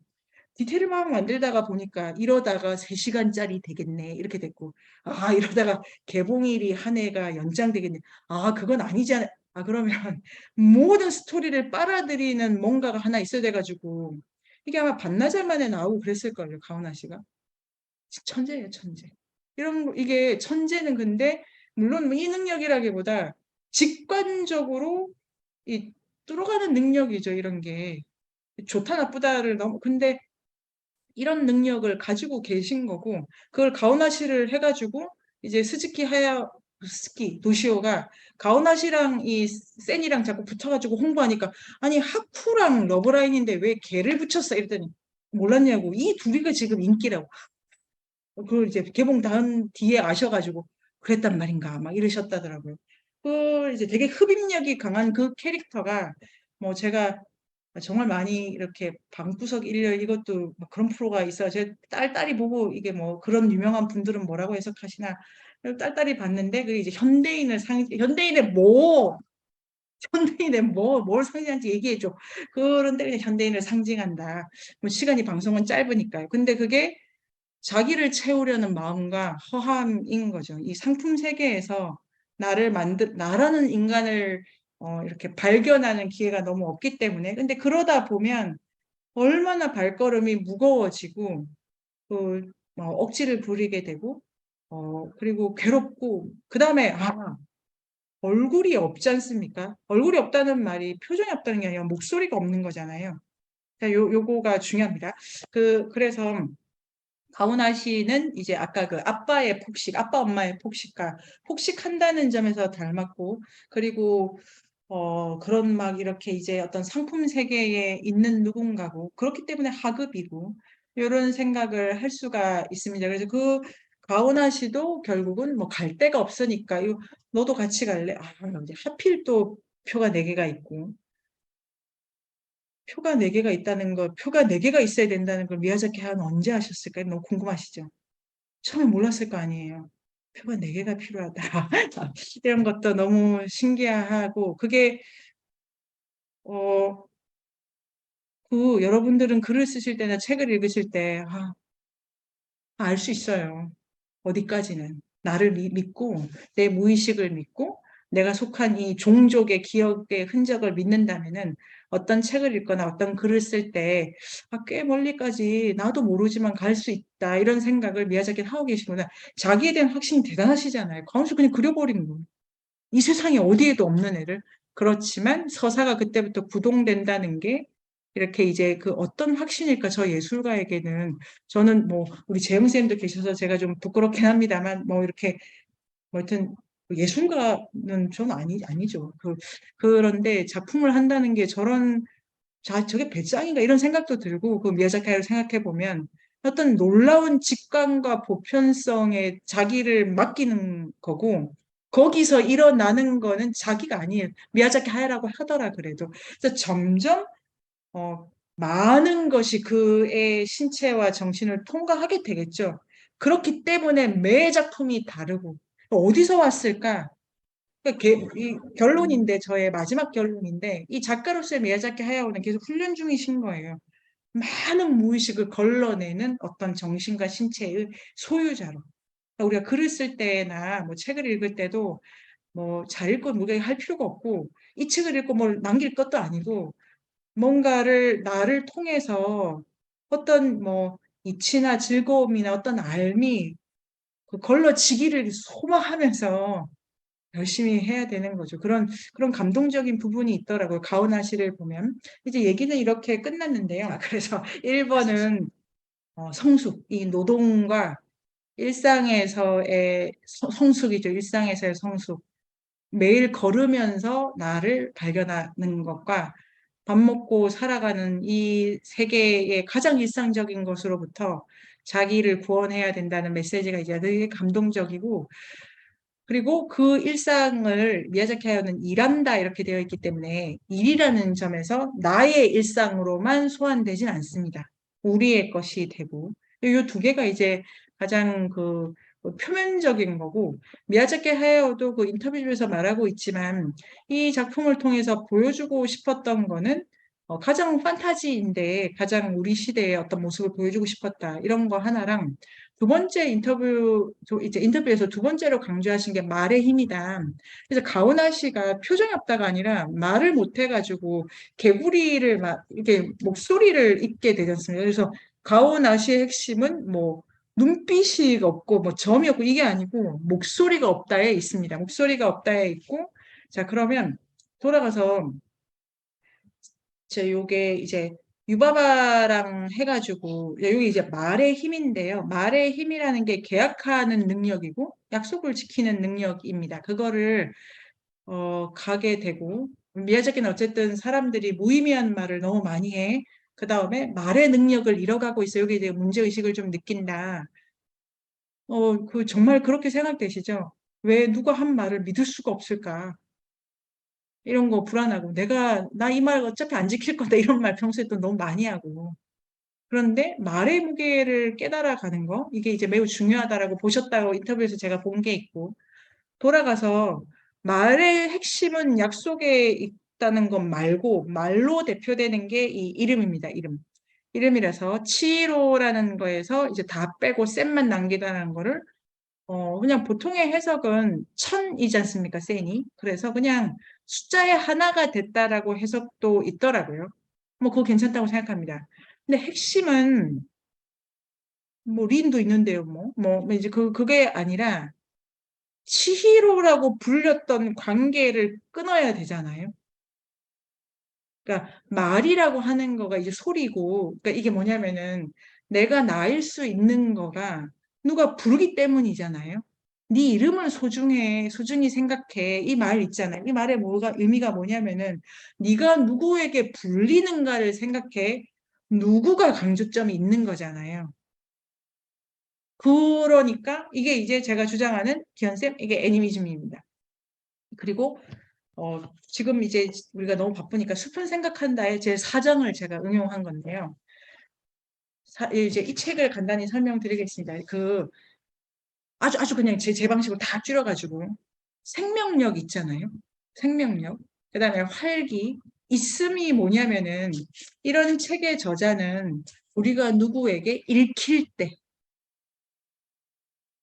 디테일을 막 만들다가 보니까 이러다가 3시간짜리 되겠네 이렇게 됐고 이러다가 개봉일이 한 해가 연장되겠네 그건 아니잖아 그러면 모든 스토리를 빨아들이는 뭔가가 하나 있어야 돼가지고 이게 아마 반나절 만에 나오고 그랬을걸요 가오나 씨가 천재예요 천재 이게 천재는 근데 물론 뭐이 능력이라기보다 직관적으로 이 뚫어가는 능력이죠 이런 게 좋다 나쁘다를 너무 근데 이런 능력을 가지고 계신 거고, 그걸 가오나시를 해가지고 이제 스즈키 도시오가 가오나시랑 이 센이랑 자꾸 붙어가지고 홍보하니까, 아니 하쿠랑 러브라인인데 왜 걔를 붙였어 이랬더니, 몰랐냐고, 이 둘이가 지금 인기라고. 그걸 이제 개봉 다음 뒤에 아셔가지고 그랬단 말인가 막 이러셨다더라고요. 그 이제 되게 흡입력이 강한 그 캐릭터가, 뭐 제가 정말 많이 이렇게 방구석 일렬 이것도 뭐 그런 프로가 있어. 제 딸딸이 보고 이게 뭐 그런 유명한 분들은 뭐라고 해석하시나. 딸딸이 봤는데 그 이제 현대인의 뭘 상징하는지 얘기해줘. 그런데 그냥 현대인을 상징한다. 뭐 시간이 방송은 짧으니까요. 근데 그게 자기를 채우려는 마음과 허함인 거죠. 이 상품 세계에서 나라는 인간을 이렇게 발견하는 기회가 너무 없기 때문에. 근데 그러다 보면 얼마나 발걸음이 무거워지고, 억지를 부리게 되고, 그리고 괴롭고, 그 다음에, 얼굴이 없지 않습니까? 얼굴이 없다는 말이 표정이 없다는 게 아니라 목소리가 없는 거잖아요. 요거가 중요합니다. 그래서, 가오나 씨는 이제 아까 그 아빠 엄마의 폭식한다는 점에서 닮았고, 그리고 그런 막 이렇게 이제 어떤 상품 세계에 있는 누군가고, 그렇기 때문에 하급이고, 이런 생각을 할 수가 있습니다. 그래서 그 가오나 씨도 결국은 뭐 갈 데가 없으니까, 이거 너도 같이 갈래? 이제 하필 또 표가 4개가 있고, 표가 4개가 있어야 된다는 걸 미야자키 하야는 언제 아셨을까요? 너무 궁금하시죠? 처음에 몰랐을 거 아니에요. 표가 4개가 필요하다. 이런 것도 너무 신기하고, 그게, 어, 여러분들은 글을 쓰실 때나 책을 읽으실 때, 알 수 있어요. 어디까지는. 나를 믿고, 내 무의식을 믿고, 내가 속한 이 종족의 기억의 흔적을 믿는다면은 어떤 책을 읽거나 어떤 글을 쓸 때, 꽤 멀리까지 나도 모르지만 갈 수 있다. 이런 생각을 미야자키는 하고 계시구나. 자기에 대한 확신이 대단하시잖아요. 가운데 그냥 그려버린 거예요. 이 세상에 어디에도 없는 애를. 그렇지만 서사가 그때부터 구동된다는 게 이렇게 이제 그 어떤 확신일까, 저 예술가에게는. 저는 뭐 우리 재영 쌤도 계셔서 제가 좀 부끄럽긴 합니다만, 뭐 이렇게 뭐 하여튼 예술가는 저는 아니죠. 그런데 작품을 한다는 게 저게 배짱인가 이런 생각도 들고, 그 미야자키를 생각해 보면 어떤 놀라운 직감과 보편성에 자기를 맡기는 거고, 거기서 일어나는 거는 자기가 아니에요. 미야자키 하야라고 하더라 그래도. 그래서 점점 많은 것이 그의 신체와 정신을 통과하게 되겠죠. 그렇기 때문에 매 작품이 다르고, 어디서 왔을까? 그러니까 이 결론인데, 저의 마지막 결론인데, 이 작가로서의 미야자키 하야오는 계속 훈련 중이신 거예요. 많은 무의식을 걸러내는 어떤 정신과 신체의 소유자로. 그러니까 우리가 글을 쓸 때나 뭐 책을 읽을 때도 뭐 잘 읽고 무게 할 필요가 없고, 이 책을 읽고 뭘 남길 것도 아니고, 뭔가를 나를 통해서 어떤 뭐 이치나 즐거움이나 어떤 알미 걸러지기를 소망하면서 열심히 해야 되는 거죠. 그런 감동적인 부분이 있더라고요. 가오나 씨를 보면. 이제 얘기는 이렇게 끝났는데요. 그래서 1번은 성숙, 이 노동과 일상에서의 성숙이죠. 일상에서의 성숙. 매일 걸으면서 나를 발견하는 것과 밥 먹고 살아가는 이 세계의 가장 일상적인 것으로부터 자기를 구원해야 된다는 메시지가 이제 되게 감동적이고, 그리고 그 일상을 미야자키 하야오는 일한다 이렇게 되어 있기 때문에 일이라는 점에서 나의 일상으로만 소환되진 않습니다. 우리의 것이 되고, 이 두 개가 이제 가장 표면적인 거고, 미야자키 하야오도 그 인터뷰 중에서 말하고 있지만 이 작품을 통해서 보여주고 싶었던 거는 가장 판타지인데 가장 우리 시대의 어떤 모습을 보여주고 싶었다, 이런 거 하나랑, 두 번째 인터뷰에서 두 번째로 강조하신 게 말의 힘이다. 그래서 가오나 씨가 표정이 없다가 아니라 말을 못 해가지고 개구리를 막 이렇게 목소리를 잇게 되지 않습니까? 그래서 가오나 씨의 핵심은 뭐 눈빛이 없고 뭐 점이 없고 이게 아니고 목소리가 없다에 있습니다. 목소리가 없다에 있고. 자, 그러면 돌아가서 요게 이제 유바바랑 해가지고 여기 이제 말의 힘인데요. 말의 힘이라는 게 계약하는 능력이고 약속을 지키는 능력입니다. 그거를 가게 되고 미야자키는 어쨌든 사람들이 무의미한 말을 너무 많이 해. 그 다음에 말의 능력을 잃어가고 있어. 여기에 대해 문제의식을 좀 느낀다. 정말 그렇게 생각되시죠? 왜 누가 한 말을 믿을 수가 없을까? 이런 거 불안하고 나 이 말 어차피 안 지킬 건데 이런 말 평소에 또 너무 많이 하고 그런데 말의 무게를 깨달아 가는 거 이게 이제 매우 중요하다라고 보셨다고 인터뷰에서 제가 본 게 있고 돌아가서 말의 핵심은 약속에 있다는 것 말고 말로 대표되는 게 이 이름입니다. 이름이라서 치히로라는 거에서 이제 다 빼고 셈만 남기다는 거를 그냥 보통의 해석은 천이지 않습니까, 센이? 그래서 그냥 숫자의 하나가 됐다라고 해석도 있더라고요. 뭐 그거 괜찮다고 생각합니다. 근데 핵심은 뭐 린도 있는데요, 뭐 이제 그게 아니라 치히로라고 불렸던 관계를 끊어야 되잖아요. 그러니까 말이라고 하는 거가 이제 소리고, 그러니까 이게 뭐냐면은 내가 나일 수 있는 거가 누가 부르기 때문이잖아요. 네 이름을 소중히 생각해. 이 말 있잖아요. 이 말의 의미가 뭐냐면은 네가 누구에게 불리는가를 생각해. 누구가 강조점이 있는 거잖아요. 그러니까 이게 이제 제가 주장하는 기현쌤, 이게 애니미즘입니다. 그리고 지금 이제 우리가 너무 바쁘니까 수분 생각한다의 제 사정을 제가 응용한 건데요. 이제 이 책을 간단히 설명드리겠습니다. 아주 그냥 제 방식으로 다 줄여가지고 생명력 있잖아요. 생명력. 그다음에 활기. 있음이 뭐냐면은 이런 책의 저자는 우리가 누구에게 읽힐 때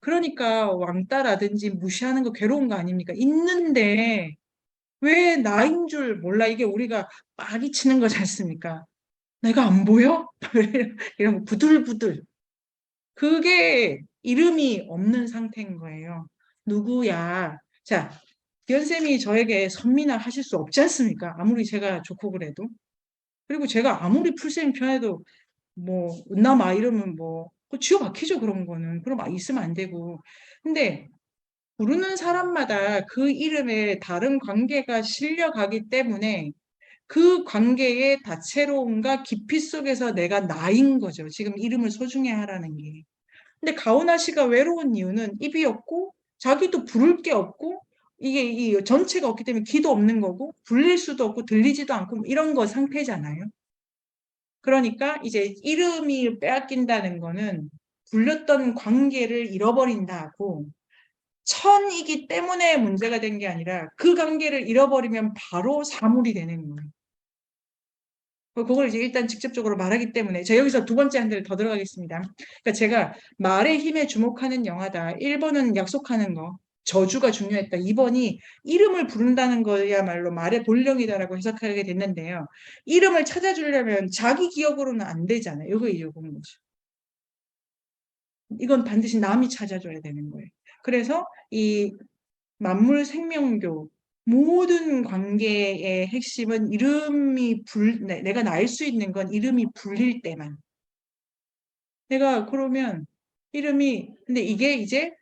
그러니까 왕따라든지 무시하는 거 괴로운 거 아닙니까? 있는데 왜 나인 줄 몰라? 이게 우리가 빠기 치는 거지 않습니까? 내가 안 보여? 이런 거 부들부들. 그게 이름이 없는 상태인 거예요. 누구야? 자, 기현쌤이 저에게 선미나 하실 수 없지 않습니까? 아무리 제가 좋고 그래도. 그리고 제가 아무리 풀쌤 편해도 뭐, 은나마 이러면 뭐, 쥐어 박히죠, 그런 거는. 그럼 있으면 안 되고. 근데 부르는 사람마다 그 이름에 다른 관계가 실려가기 때문에 그 관계의 다채로움과 깊이 속에서 내가 나인 거죠. 지금 이름을 소중히 하라는 게. 근데 가오나 씨가 외로운 이유는 입이 없고 자기도 부를 게 없고 이게 이 전체가 없기 때문에 귀도 없는 거고 불릴 수도 없고 들리지도 않고 뭐 이런 거 상태잖아요. 그러니까 이제 이름이 빼앗긴다는 거는 불렸던 관계를 잃어버린다고 천이기 때문에 문제가 된 게 아니라 그 관계를 잃어버리면 바로 사물이 되는 거예요. 그걸 이제 일단 직접적으로 말하기 때문에 제가 여기서 두 번째 한 대를 더 들어가겠습니다. 그러니까 제가 말의 힘에 주목하는 영화다. 1번은 약속하는 거. 저주가 중요했다. 2번이 이름을 부른다는 거야말로 말의 본령이다라고 해석하게 됐는데요. 이름을 찾아주려면 자기 기억으로는 안 되잖아요. 이거 이유인 거죠. 이건 반드시 남이 찾아줘야 되는 거예요. 그래서 이 만물 생명교 모든 관계의 핵심은 내가 날 수 있는 건 이름이 불릴 때만. 내가 그러면 근데 이게 이제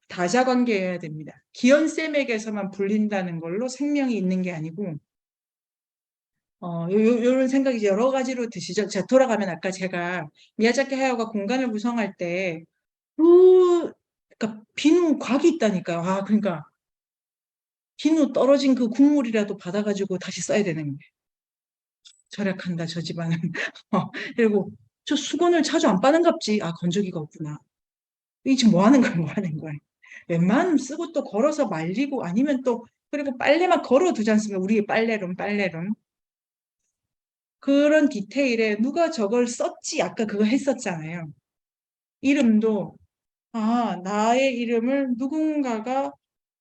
다자관계여야 됩니다. 기현쌤에게서만 불린다는 걸로 생명이 있는 게 아니고, 요런 생각이 이제 여러 가지로 드시죠. 자, 돌아가면 아까 제가 미야자키 하야오가 공간을 구성할 때, 그러니까 비누 곽이 있다니까요. 그러니까 비누 떨어진 그 국물이라도 받아가지고 다시 써야 되는 거예요. 절약한다, 저 집안은. 그리고 저 수건을 자주 안 빠는갑지. 건조기가 없구나. 이 지금 뭐 하는 거야, 뭐 하는 거야. 웬만하면 쓰고 또 걸어서 말리고 아니면 또, 그리고 빨래만 걸어 두지 않습니까? 우리의 빨래룸. 그런 디테일에 누가 저걸 썼지? 아까 그거 했었잖아요. 이름도, 나의 이름을 누군가가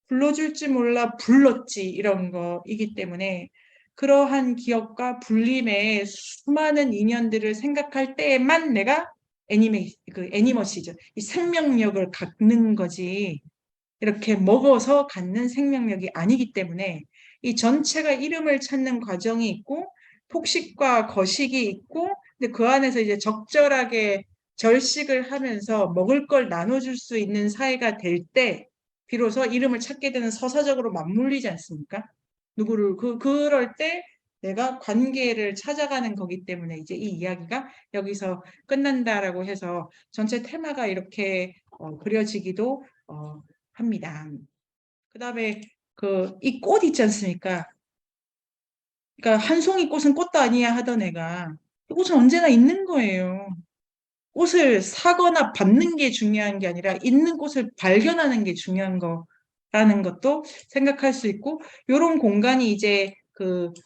불러줄지 몰라 불렀지 이런 거이기 때문에 그러한 기억과 불림의 수많은 인연들을 생각할 때에만 내가 애니머시죠. 이 생명력을 갖는 거지 이렇게 먹어서 갖는 생명력이 아니기 때문에 이 전체가 이름을 찾는 과정이 있고 폭식과 거식이 있고, 근데 그 안에서 이제 적절하게 절식을 하면서 먹을 걸 나눠줄 수 있는 사회가 될 때, 비로소 이름을 찾게 되는 서사적으로 맞물리지 않습니까? 누구를, 그럴 때 내가 관계를 찾아가는 거기 때문에 이제 이 이야기가 여기서 끝난다라고 해서 전체 테마가 이렇게 그려지기도 합니다. 그 다음에 이 꽃 있지 않습니까? 그러니까 한 송이 꽃은 꽃도 아니야 하던 애가 이 꽃은 언제나 있는 거예요. 꽃을 사거나 받는 게 중요한 게 아니라 있는 꽃을 발견하는 게 중요한 거라는 것도 생각할 수 있고, 요런 공간이 이제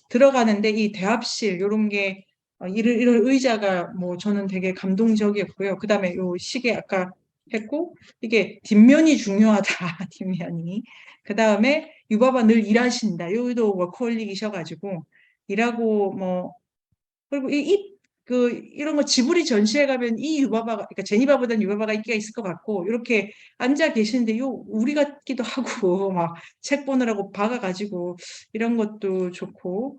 들어가는데 이 대합실 요런 게 이런 의자가 뭐 저는 되게 감동적이었고요. 그다음에 요 시계 아까 했고, 이게 뒷면이 중요하다. 뒷면이. 그다음에 유바바 늘 일하신다. 여기도 워커홀릭이셔가지고 일하고 뭐, 그리고 이런 거 지브리 전시회 가면 이 유바바가, 그러니까 제니바보다는 유바바가 인기가 있을 것 같고, 이렇게 앉아 계시는데, 우리 같기도 하고, 막, 책 보느라고 박아가지고, 이런 것도 좋고,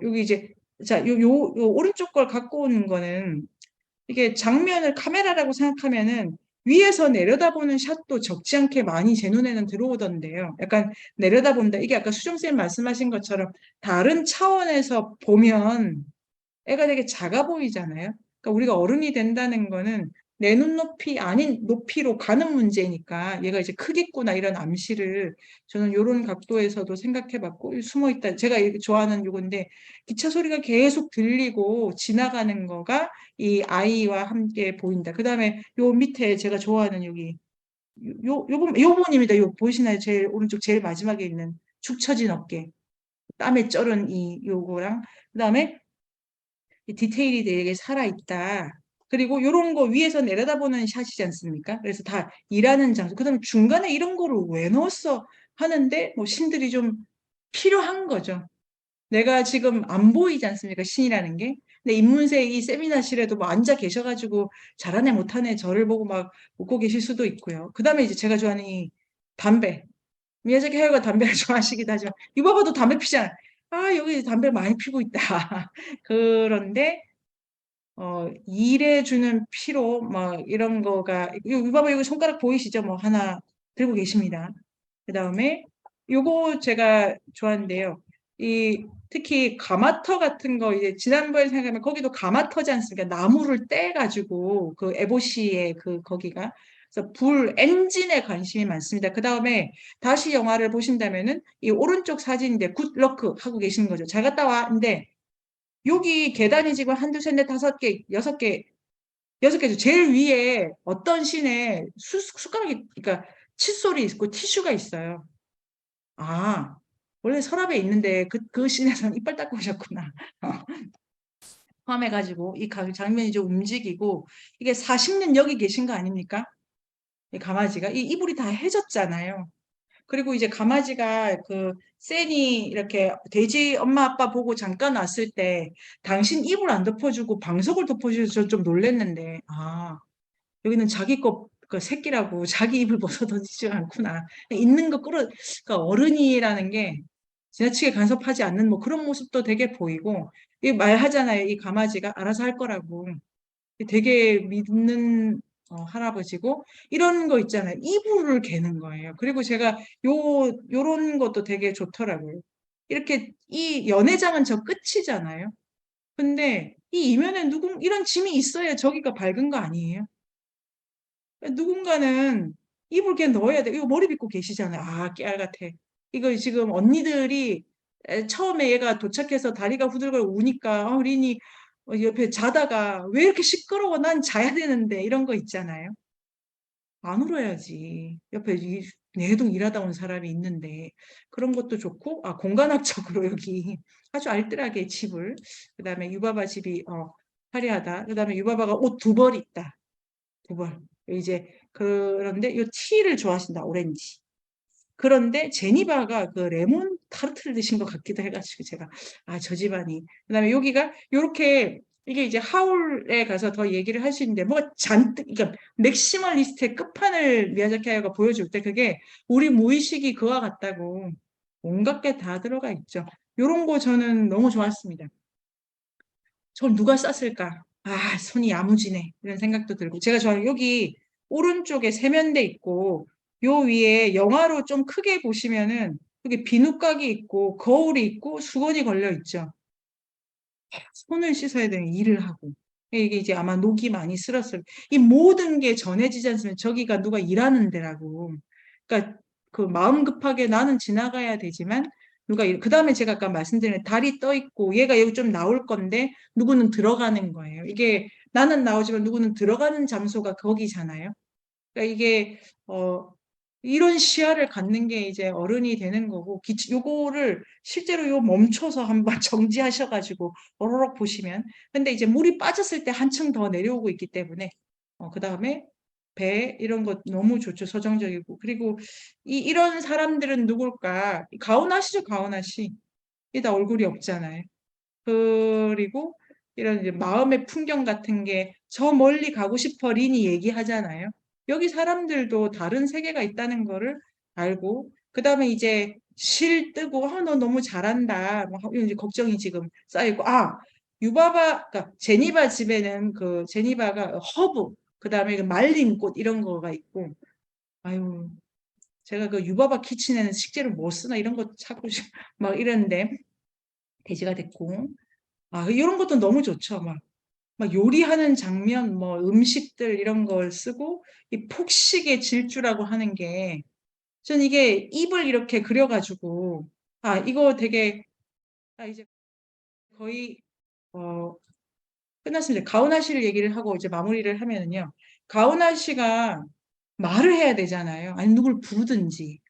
여기 이제, 자, 요 오른쪽 걸 갖고 오는 거는, 이게 장면을 카메라라고 생각하면은, 위에서 내려다보는 샷도 적지 않게 많이 제 눈에는 들어오던데요. 약간 내려다본다. 이게 아까 수정쌤 말씀하신 것처럼, 다른 차원에서 보면, 애가 되게 작아 보이잖아요. 그러니까 우리가 어른이 된다는 거는 내 눈높이 아닌 높이로 가는 문제니까 얘가 이제 크겠구나 이런 암시를 저는 이런 각도에서도 생각해 봤고, 숨어 있다. 제가 좋아하는 요건데 기차 소리가 계속 들리고 지나가는 거가 이 아이와 함께 보인다. 그다음에 요 밑에 제가 좋아하는 여기 요번입니다. 요 보이시나요? 제일 오른쪽 제일 마지막에 있는 축 처진 어깨. 땀에 쩔은 이 요거랑 그다음에 이 디테일이 되게 살아있다. 그리고 이런 거 위에서 내려다보는 샷이지 않습니까? 그래서 다 일하는 장소. 그다음에 중간에 이런 거를 왜 넣었어? 하는데 뭐 신들이 좀 필요한 거죠. 내가 지금 안 보이지 않습니까? 신이라는 게. 근데 인문세 이 세미나실에도 뭐 앉아 계셔가지고 잘하네 못하네 저를 보고 막 웃고 계실 수도 있고요. 그다음에 이제 제가 좋아하는 이 담배. 미야자키 하야가 담배를 좋아하시기도 하지만 유바바도 담배 피잖아요. 아 여기 담배 많이 피고 있다. 그런데 일해 주는 피로 막 이런 거가 봐봐 여기 손가락 보이시죠? 뭐 하나 들고 계십니다. 그다음에 요거 제가 좋아하는데요. 이 특히 가마터 같은 거 이제 지난번에 생각하면 거기도 가마터지 않습니까? 나무를 떼 가지고 그 에보시의 거기가 그래서 엔진에 관심이 많습니다. 그다음에 다시 영화를 보신다면은 이 오른쪽 사진인데 굿러크 하고 계시는 거죠. 잘 갔다 와. 근데 여기 계단이 지금 한두 셋, 넷, 다섯 개, 여섯 개죠. 제일 위에 어떤 씬에 숟가락이, 그러니까 칫솔이 있고 티슈가 있어요. 아, 원래 서랍에 있는데 그 씬에서는 이빨 닦고 오셨구나. 포함해가지고 이 장면이 좀 움직이고 이게 40년 여기 계신 거 아닙니까? 이 가마지가 이 이불이 다 해졌잖아요. 그리고 이제 가마지가 세니 이렇게 돼지 엄마 아빠 보고 잠깐 왔을 때 당신 이불 안 덮어주고 방석을 덮어주셔서 좀 놀랬는데 여기는 자기 그 새끼라고 자기 입을 벗어던지지 않구나. 있는 거 그러니까 어른이라는 게 지나치게 간섭하지 않는 뭐 그런 모습도 되게 보이고 이 말하잖아요. 이 가마지가 알아서 할 거라고. 되게 믿는 할아버지고 이런 거 있잖아요. 이불을 개는 거예요. 그리고 제가 요런 것도 되게 좋더라고요. 이렇게 이 연회장은 저 끝이잖아요. 근데 이 이면에 이런 짐이 있어야 저기가 밝은 거 아니에요? 누군가는 이불 걔 넣어야 돼. 이거 머리 빗고 계시잖아요. 깨알 같아. 이거 지금 언니들이 처음에 얘가 도착해서 다리가 후들거리고 우니까 어린이 옆에 자다가 왜 이렇게 시끄러워? 난 자야 되는데 이런 거 있잖아요. 안 울어야지. 옆에 내동 일하다 온 사람이 있는데 그런 것도 좋고 공간학적으로 여기 아주 알뜰하게 집을 그다음에 유바바 집이 화려하다. 그다음에 유바바가 옷 두 벌 있다. 두 벌. 이제 그런데 이 티를 좋아하신다. 오렌지. 그런데 제니바가 그 레몬 타르트를 드신 것 같기도 해가지고 제가 저 집안이 그다음에 여기가 요렇게 이게 이제 하울에 가서 더 얘기를 할 수 있는데 뭐가 잔뜩 그러니까 맥시멀리스트의 끝판을 미야자키 하야가 보여줄 때 그게 우리 무의식이 그와 같다고 온갖 게 다 들어가 있죠. 요런 거 저는 너무 좋았습니다. 저걸 누가 쌌을까? 아, 손이 야무지네. 이런 생각도 들고. 저 여기 오른쪽에 세면대 있고, 요 위에 영화로 좀 크게 보시면은, 여기 비누각이 있고, 거울이 있고, 수건이 걸려 있죠. 손을 씻어야 되는 일을 하고. 이게 이제 아마 녹이 많이 슬었을. 이 모든 게 전해지지 않으면 저기가 누가 일하는 데라고. 그러니까 그 마음 급하게 나는 지나가야 되지만 그 다음에 제가 아까 말씀드린 달이 떠 있고 얘가 여기 좀 나올 건데 누구는 들어가는 거예요. 이게 나는 나오지만 누구는 들어가는 장소가 거기잖아요. 그러니까 이게 이런 시야를 갖는 게 이제 어른이 되는 거고 요거를 실제로 요 멈춰서 한번 정지하셔가지고 오로록 보시면 근데 이제 물이 빠졌을 때 한층 더 내려오고 있기 때문에 그 다음에 배 이런 것 너무 좋죠. 서정적이고 그리고 이런 사람들은 누굴까? 가오나 씨죠. 가오나 씨. 이게 다 얼굴이 없잖아요. 그리고 이런 이제 마음의 풍경 같은 게 저 멀리 가고 싶어 린이 얘기하잖아요. 여기 사람들도 다른 세계가 있다는 거를 알고 그다음에 이제 실 뜨고 너 너무 잘한다. 뭐 이제 걱정이 지금 쌓이고 유바바 그러니까 제니바 집에는 그 제니바가 허브 그다음에 그 말린 꽃 이런 거가 있고 아유 제가 그 유바바 키친에는 식재료 뭐 쓰나 이런 거 찾고 막 이랬는데 돼지가 됐고 이런 것도 너무 좋죠. 막 요리하는 장면, 뭐 음식들 이런 걸 쓰고 이 폭식의 질주라고 하는 게 전 이게 입을 이렇게 그려가지고 이거 되게 이제 거의 끝났습니다. 가오나 씨를 얘기를 하고 이제 마무리를 하면은요. 가오나 씨가 말을 해야 되잖아요. 아니 누굴 부르든지.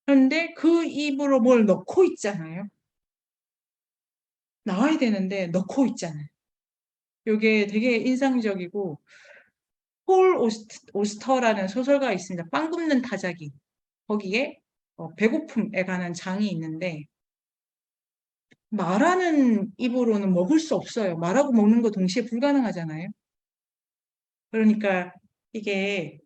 그런데 그 입으로 뭘 넣고 있잖아요. 나와야 되는데 넣고 있잖아요. 이게 되게 인상적이고 폴 오스터라는 소설가가 있습니다. 빵 굽는 타자기. 거기에 배고픔에 관한 장이 있는데 말하는 입으로는 먹을 수 없어요. 말하고 먹는 거 동시에 불가능하잖아요. 그러니까 이게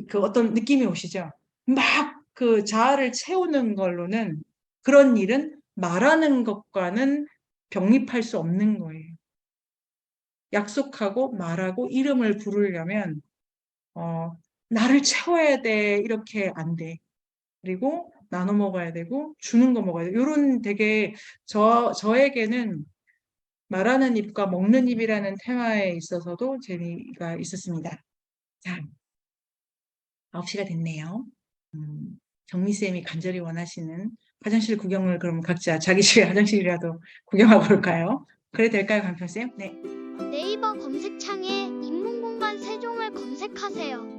그 어떤 느낌이 오시죠? 막 그 자아를 채우는 걸로는 그런 일은 말하는 것과는 병립할 수 없는 거예요. 약속하고 말하고 이름을 부르려면 나를 채워야 돼. 이렇게 안 돼. 그리고 나눠 먹어야 되고 주는 거 먹어야 돼. 요런 되게 저에게는 말하는 입과 먹는 입이라는 테마에 있어서도 재미가 있었습니다. 자, 9시가 됐네요. 정미쌤이 간절히 원하시는 화장실 구경을 그럼 각자 자기 집에 화장실이라도 구경하고 올까요? 그래 될까요, 강평쌤? 네. 네이버 검색창에 인문공간 세종을 검색하세요.